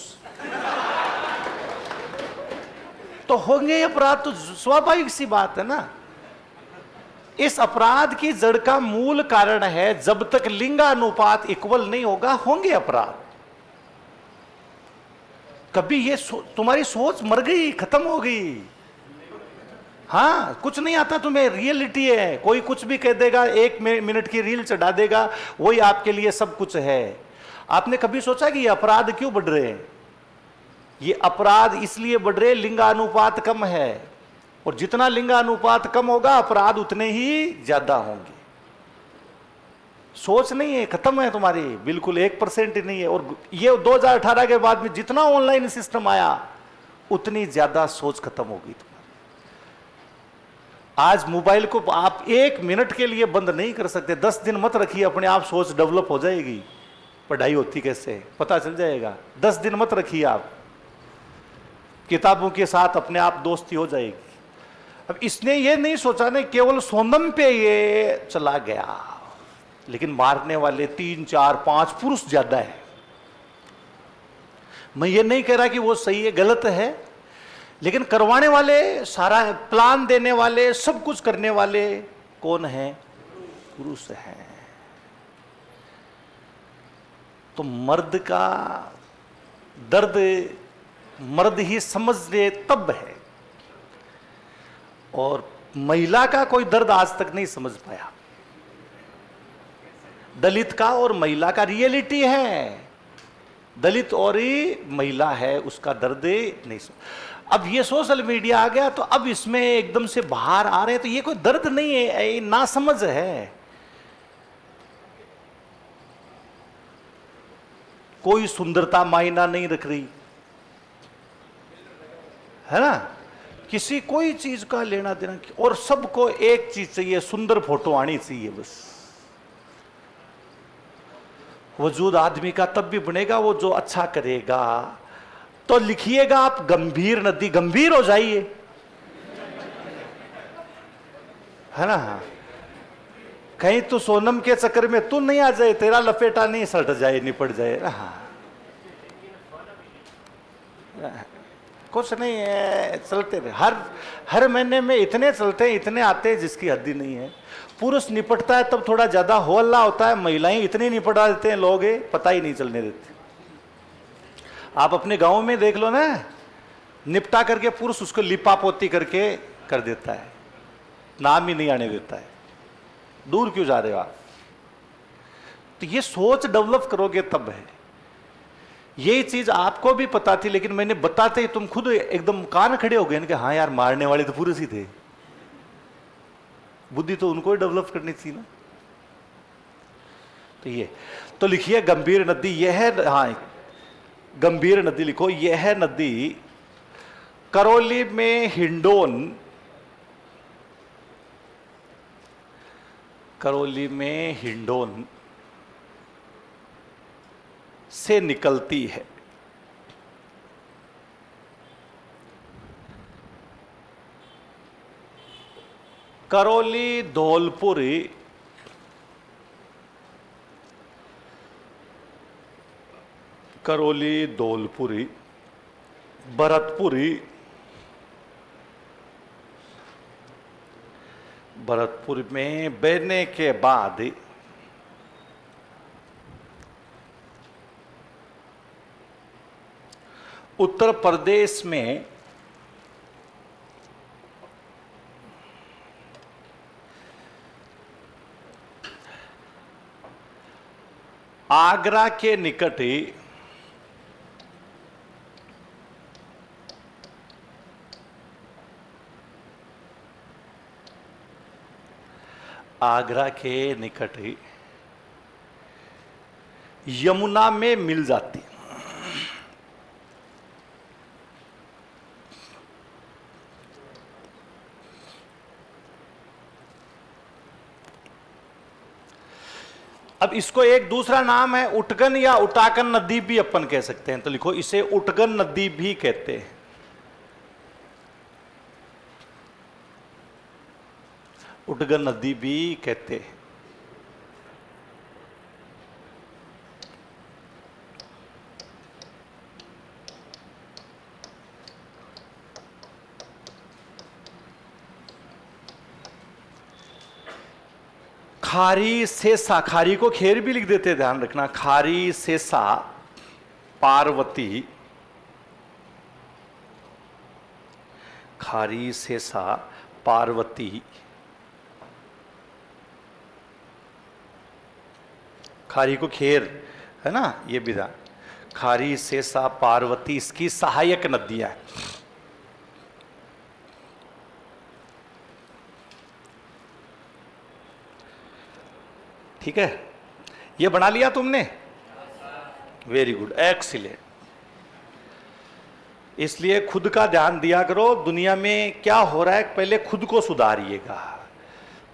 तो होंगे अपराध, तो स्वाभाविक सी बात है ना। इस अपराध की जड़ का मूल कारण है, जब तक लिंगानुपात इक्वल नहीं होगा, होंगे अपराध। कभी ये तुम्हारी सोच मर गई, खत्म हो गई। हाँ, कुछ नहीं आता तुम्हें, रियलिटी है। कोई कुछ भी कह देगा, 1 मिनट की रील चढ़ा देगा, वही आपके लिए सब कुछ है। आपने कभी सोचा कि ये अपराध क्यों बढ़ रहे हैं। ये अपराध इसलिए बढ़ रहे, लिंगानुपात कम है, और जितना लिंगानुपात कम होगा अपराध उतने ही ज्यादा होंगे। सोच नहीं है, खत्म है तुम्हारी, बिल्कुल 1% ही नहीं है। और ये 2018 के बाद में जितना ऑनलाइन सिस्टम आया, उतनी ज्यादा सोच खत्म होगी तुम्हारी। आज मोबाइल को आप 1 मिनट के लिए बंद नहीं कर सकते। 10 दिन मत रखिए, अपने आप सोच डेवलप हो जाएगी। पढ़ाई होती कैसे पता चल जाएगा। 10 दिन मत रखिए आप, किताबों के साथ अपने आप दोस्ती हो जाएगी। अब इसने ये नहीं सोचा ना, केवल सोनम पे ये चला गया, लेकिन मारने वाले 3, 4, 5 पुरुष ज्यादा है। मैं ये नहीं कह रहा कि वो सही है, गलत है, लेकिन करवाने वाले, सारा प्लान देने वाले, सब कुछ करने वाले कौन है, पुरुष है। तो मर्द का दर्द मर्द ही समझ ले तब है, और महिला का कोई दर्द आज तक नहीं समझ पाया। दलित का और महिला का रियलिटी है, दलित और ही महिला है, उसका दर्द नहीं समझ। अब ये सोशल मीडिया आ गया, तो अब इसमें एकदम से बाहर आ रहे हैं, तो ये कोई दर्द नहीं है, ये नासमझ है। कोई सुंदरता मायना नहीं रख रही है ना, किसी कोई चीज का लेना देना, और सबको एक चीज चाहिए, सुंदर फोटो आनी चाहिए बस। वजूद आदमी का तब भी बनेगा वो जो अच्छा करेगा। तो लिखिएगा आप, गंभीर नदी, गंभीर हो जाइए, है ना। कहीं तो सोनम के चक्कर में तू नहीं आ जाए, तेरा लपेटा नहीं सट जाए, निपट जाए। हाँ, कुछ नहीं है, चलते रहे। हर महीने में इतने चलते हैं, इतने आते हैं जिसकी हद ही नहीं है। पुरुष निपटता है तब थोड़ा ज्यादा हो हल्ला होता है, महिलाएं इतनी निपटा देते हैं, लोग पता ही नहीं चलने देते। आप अपने गांव में देख लो ना, निपटा करके पुरुष उसको लिपा पोती करके कर देता है, नाम ही नहीं आने देता है। दूर क्यों जा रहे हो आप? तो ये सोच डेवलप करोगे तब है। यही चीज आपको भी पता थी, लेकिन मैंने बताते ही तुम खुद एकदम कान खड़े हो गए कि हाँ यार, मारने वाले तो पुरुष ही थे। बुद्धि तो उनको ही डेवलप करनी थी ना। तो ये तो लिखिए गंभीर नदी, यह है, हाँ गंभीर नदी लिखो। यह नदी करौली में हिंडोन, करौली में हिंडोन से निकलती है। करौली, धौलपुरी, करौली, धौलपुरी, भरतपुरी, भरतपुर में बहने के बाद उत्तर प्रदेश में आगरा के निकट ही आगरा के निकट ही यमुना में मिल जाती। अब इसको एक दूसरा नाम है उटगन या उटाकन नदी भी अपन कह सकते हैं। तो लिखो इसे उटगन नदी भी कहते हैं। उटगन नदी भी कहते हैं। खारी सेसा, खारी को खेर भी लिख देते, ध्यान रखना। खारी सेसा पार्वती, खारी सेसा पार्वती, खारी को खेर है ना, ये विधान। खारी सेसा पार्वती इसकी सहायक नदियां है। ठीक है, ये बना लिया तुमने? Very good, excellent. इसलिए खुद का ध्यान दिया करो, दुनिया में क्या हो रहा है पहले खुद को सुधारिएगा।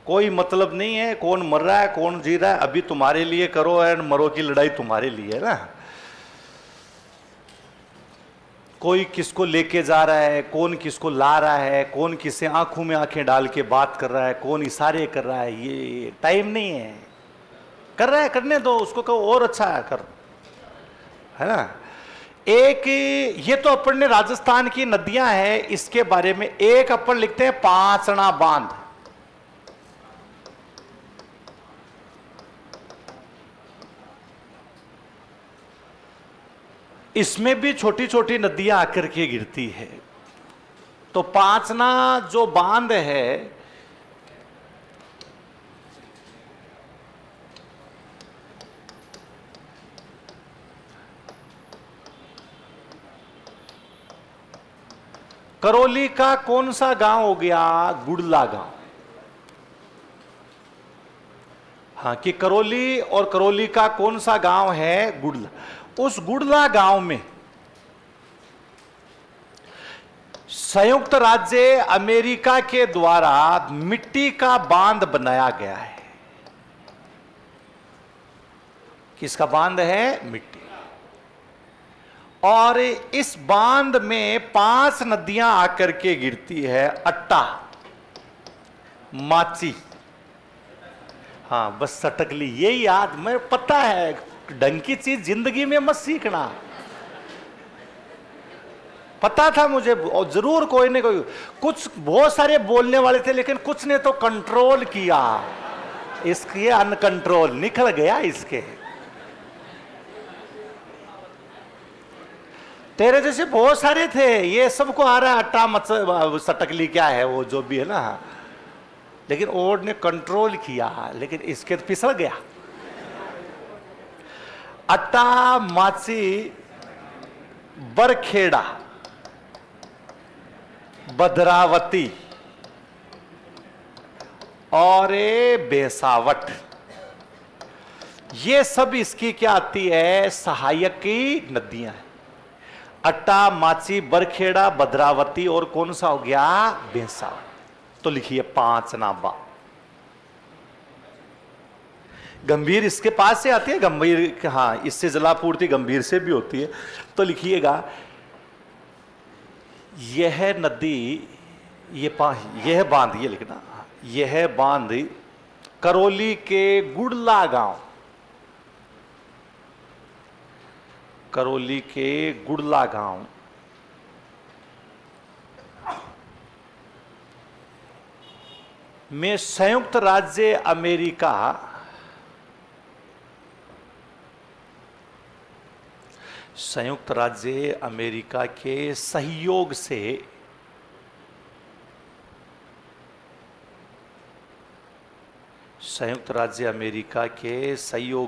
कोई मतलब नहीं है कौन मर रहा है कौन जी रहा है, अभी तुम्हारे लिए करो एंड मरो की लड़ाई तुम्हारे लिए है ना। कोई किसको लेके जा रहा है, कौन किसको ला रहा है, कौन किसे आंखों में आंखें डाल के बात कर रहा है, कौन इशारे कर रहा है, ये टाइम नहीं है। कर रहा है करने दो उसको, कहो और अच्छा है कर, है ना। एक ये तो अपन ने राजस्थान की नदियां हैं, इसके बारे में एक अपन लिखते हैं पांचना बांध। इसमें भी छोटी छोटी नदियां आकर के गिरती है। तो पांचना जो बांध है, करौली का कौन सा गांव हो गया? गुड़ला गांव। हाँ, कि करौली और करौली का कौन सा गांव है? गुड़ला। उस गुड़ला गांव में संयुक्त राज्य अमेरिका के द्वारा मिट्टी का बांध बनाया गया है। किसका बांध है? मिट्टी। और इस बांध में 5 नदियां आकर के गिरती है। अट्टा, माची, हाँ बस सटक ली, ये याद मैं पता है। ढंग की चीज जिंदगी में मत सीखना। पता था मुझे, और जरूर कोई ने कोई, कुछ बहुत सारे बोलने वाले थे, लेकिन कुछ ने तो कंट्रोल किया, इसके अनकंट्रोल निकल गया इसके। तेरे जैसे बहुत सारे थे, ये सबको आ रहा है अट्टा मच सटकली क्या है वो जो भी है ना, लेकिन ओड ने कंट्रोल किया, लेकिन इसके तो फिसल गया। अट्टा माची बरखेड़ा भद्रावती और बेसावट, ये सब इसकी क्या आती है, सहायक की नदियां हैं। अट्टा माची बरखेड़ा भद्रावती और कौन सा हो गया, बेसावट। तो लिखिए 5 नाबा। गंभीर इसके पास से आती है, गंभीर हाँ, इससे जलापूर्ति गंभीर से भी होती है। तो लिखिएगा यह नदी, यह बांध, ये लिखना, यह बांध करौली के गुड़ला गांव, करौली के गुड़ला गांव में संयुक्त राज्य अमेरिका के सहयोग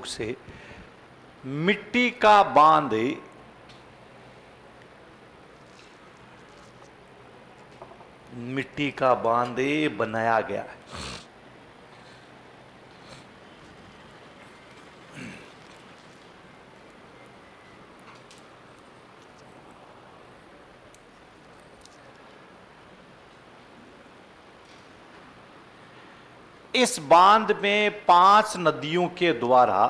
से मिट्टी का बांध बनाया गया है। इस बांध में 5 नदियों के द्वारा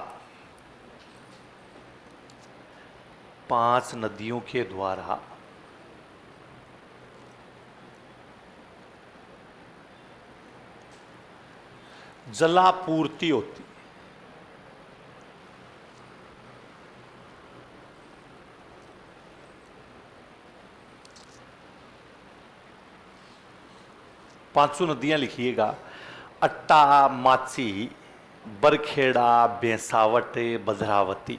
जलापूर्ति होती। पांचों नदियां लिखिएगा, अट्टा माची बरखेड़ा बेसावट भद्रावती।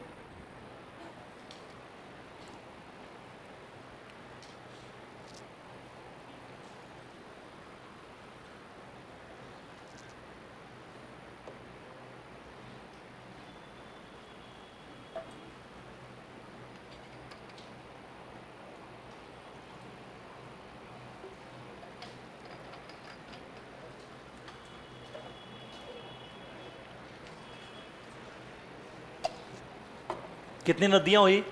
कितनी नदियां हुई,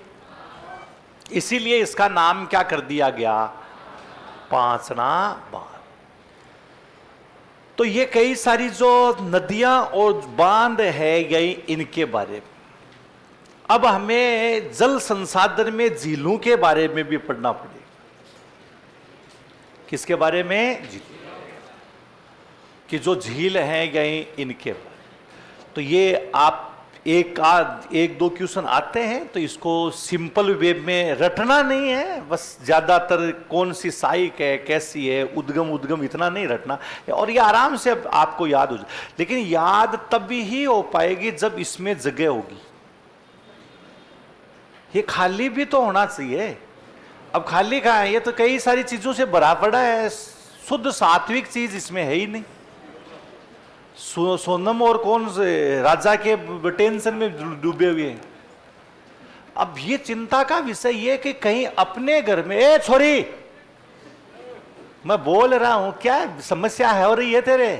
इसीलिए इसका नाम क्या कर दिया गया, 5 बांध। तो ये कई सारी जो नदियां और बांध है गई, इनके बारे में अब हमें जल संसाधन में झीलों के बारे में भी पढ़ना पड़ेगा। किसके बारे में, कि जो झील है गई इनके बारे। तो ये आप एक दो क्वेश्चन आते हैं, तो इसको सिंपल वे में रटना नहीं है, बस ज्यादातर कौन सी साइक है, कैसी है, उद्गम इतना नहीं रटना, और ये आराम से अब आपको याद हो जाए। लेकिन याद तभी ही हो पाएगी जब इसमें जगह होगी। ये खाली भी तो होना चाहिए। अब खाली कहाँ है, ये तो कई सारी चीजों से भरा पड़ा है, शुद्ध सात्विक चीज इसमें है ही नहीं। सोनम और कौन से राजा के टेंशन में डूबे हुए हैं। अब ये चिंता का विषय ये कि कहीं अपने घर में, ए छोरी मैं बोल रहा हूं, क्या समस्या है हो रही है तेरे,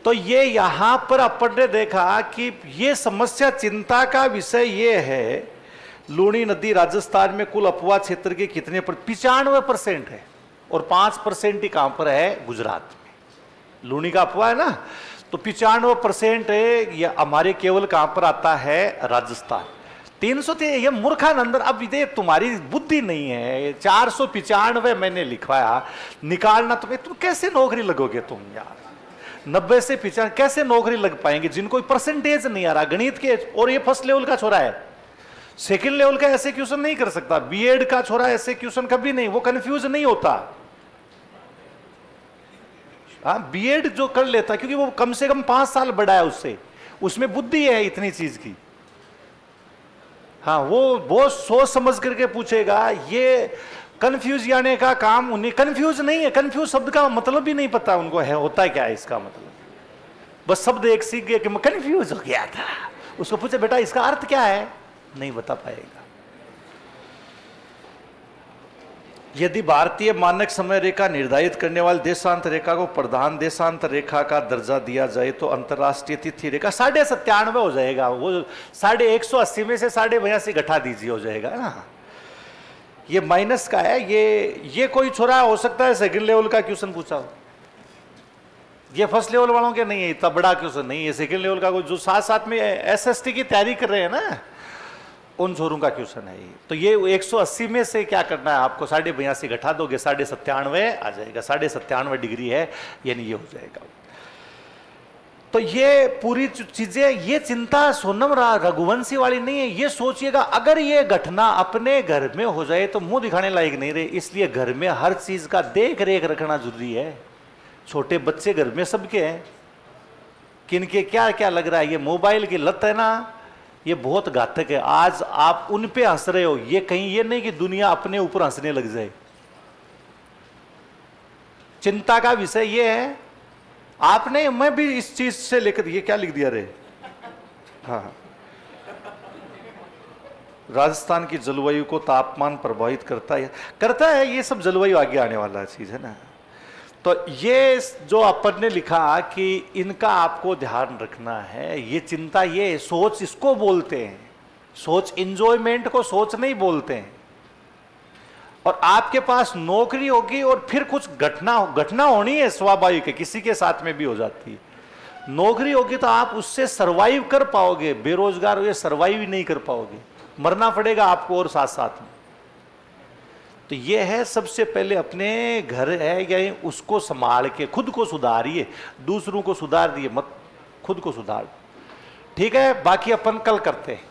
तो ये यहां पर अपन ने देखा कि ये समस्या चिंता का विषय ये है। लूणी नदी राजस्थान में कुल अपवा क्षेत्र के कितने 95% है, और 5% ही कहां पर है, गुजरात में। लूणी का अपवा है ना, तो 95% है, ये हमारे केवल कहां पर आता है, राजस्थान। 300 थे ये मूर्खानंदन। अब ये तुम्हारी बुद्धि नहीं है, 495 मैंने लिखवाया, निकालना तुम कैसे नौकरी लगोगे तुम यार, 90 से 95 कैसे नौकरी लग पाएंगे जिनको परसेंटेज नहीं आ रहा गणित के, और ये फर्स्ट लेवल का छोरा है, सेकंड लेवल का एग्जीक्यूशन नहीं कर सकता, बीएड का छोरा एग्जीक्यूशन कभी नहीं, वो कंफ्यूज नहीं होता। हाँ, बीएड जो कर लेता क्योंकि वो कम से कम 5 साल बड़ा है उससे, उसमें बुद्धि है इतनी चीज की। हाँ, वो बहुत सोच समझ करके पूछेगा। ये कंफ्यूज आने का काम उन्हें, कंफ्यूज नहीं है, कंफ्यूज शब्द का मतलब भी नहीं पता उनको है, होता है क्या है इसका मतलब। बस शब्द एक सीख गए कि मैं कंफ्यूज हो गया था, उसको पूछे बेटा इसका अर्थ क्या है, नहीं बता पाएगा। यदि भारतीय मानक समय रेखा निर्धारित करने वाली देशांत रेखा को प्रधान देशांत रेखा का दर्जा दिया जाए तो अंतरराष्ट्रीय तिथि रेखा 97.5 हो जाएगा। वो 180 में से 82 घटा दीजिए, हो जाएगा ना। ये माइनस का है। ये कोई छोरा हो सकता है सेकंड लेवल का क्वेश्चन पूछा हो, ये फर्स्ट लेवल वालों के नहीं है, इतना बड़ा क्वेश्चन नहीं है। सेकंड लेवल का जो साथ साथ में एसएसटी की तैयारी कर रहे हैं ना, उन छोरों का क्वेश्चन है ये। तो ये 180 में से क्या करना है आपको, 82 घटा दोगे, 97.5 आ जाएगा। 97.5 डिग्री है, यानी ये हो जाएगा। तो ये पूरी चीजें, ये चिंता सोनम रघुवंशी वाली नहीं है। ये सोचिएगा अगर ये घटना अपने घर में हो जाए तो मुंह दिखाने लायक नहीं रहे, इसलिए घर में हर चीज का देख रेख रखना जरूरी है। छोटे बच्चे घर में सबके हैं, किनके क्या क्या लग रहा है। ये मोबाइल की लत है ना, ये बहुत घातक है। आज आप उन पे हंस रहे हो, ये कहीं ये नहीं कि दुनिया अपने ऊपर हंसने लग जाए। चिंता का विषय ये है, आपने, मैं भी इस चीज से लेकर, ये क्या लिख दिया रे, हाँ, राजस्थान की जलवायु को तापमान प्रभावित करता है। ये सब जलवायु आगे आने वाला चीज है ना। तो ये जो अपन ने लिखा कि इनका आपको ध्यान रखना है, ये चिंता, ये सोच इसको बोलते हैं। सोच, इंजॉयमेंट को सोच नहीं बोलते हैं। और आपके पास नौकरी होगी और फिर कुछ घटना होनी है, स्वाभाविक है, किसी के साथ में भी हो जाती है। नौकरी होगी तो आप उससे सरवाइव कर पाओगे, बेरोजगार हो ये सरवाइव ही नहीं कर पाओगे, मरना पड़ेगा आपको और साथ साथ में। तो ये है, सबसे पहले अपने घर है या उसको संभाल के खुद को सुधारिए, दूसरों को सुधार दिए मत, खुद को सुधार। ठीक है, बाकी अपन कल करते हैं।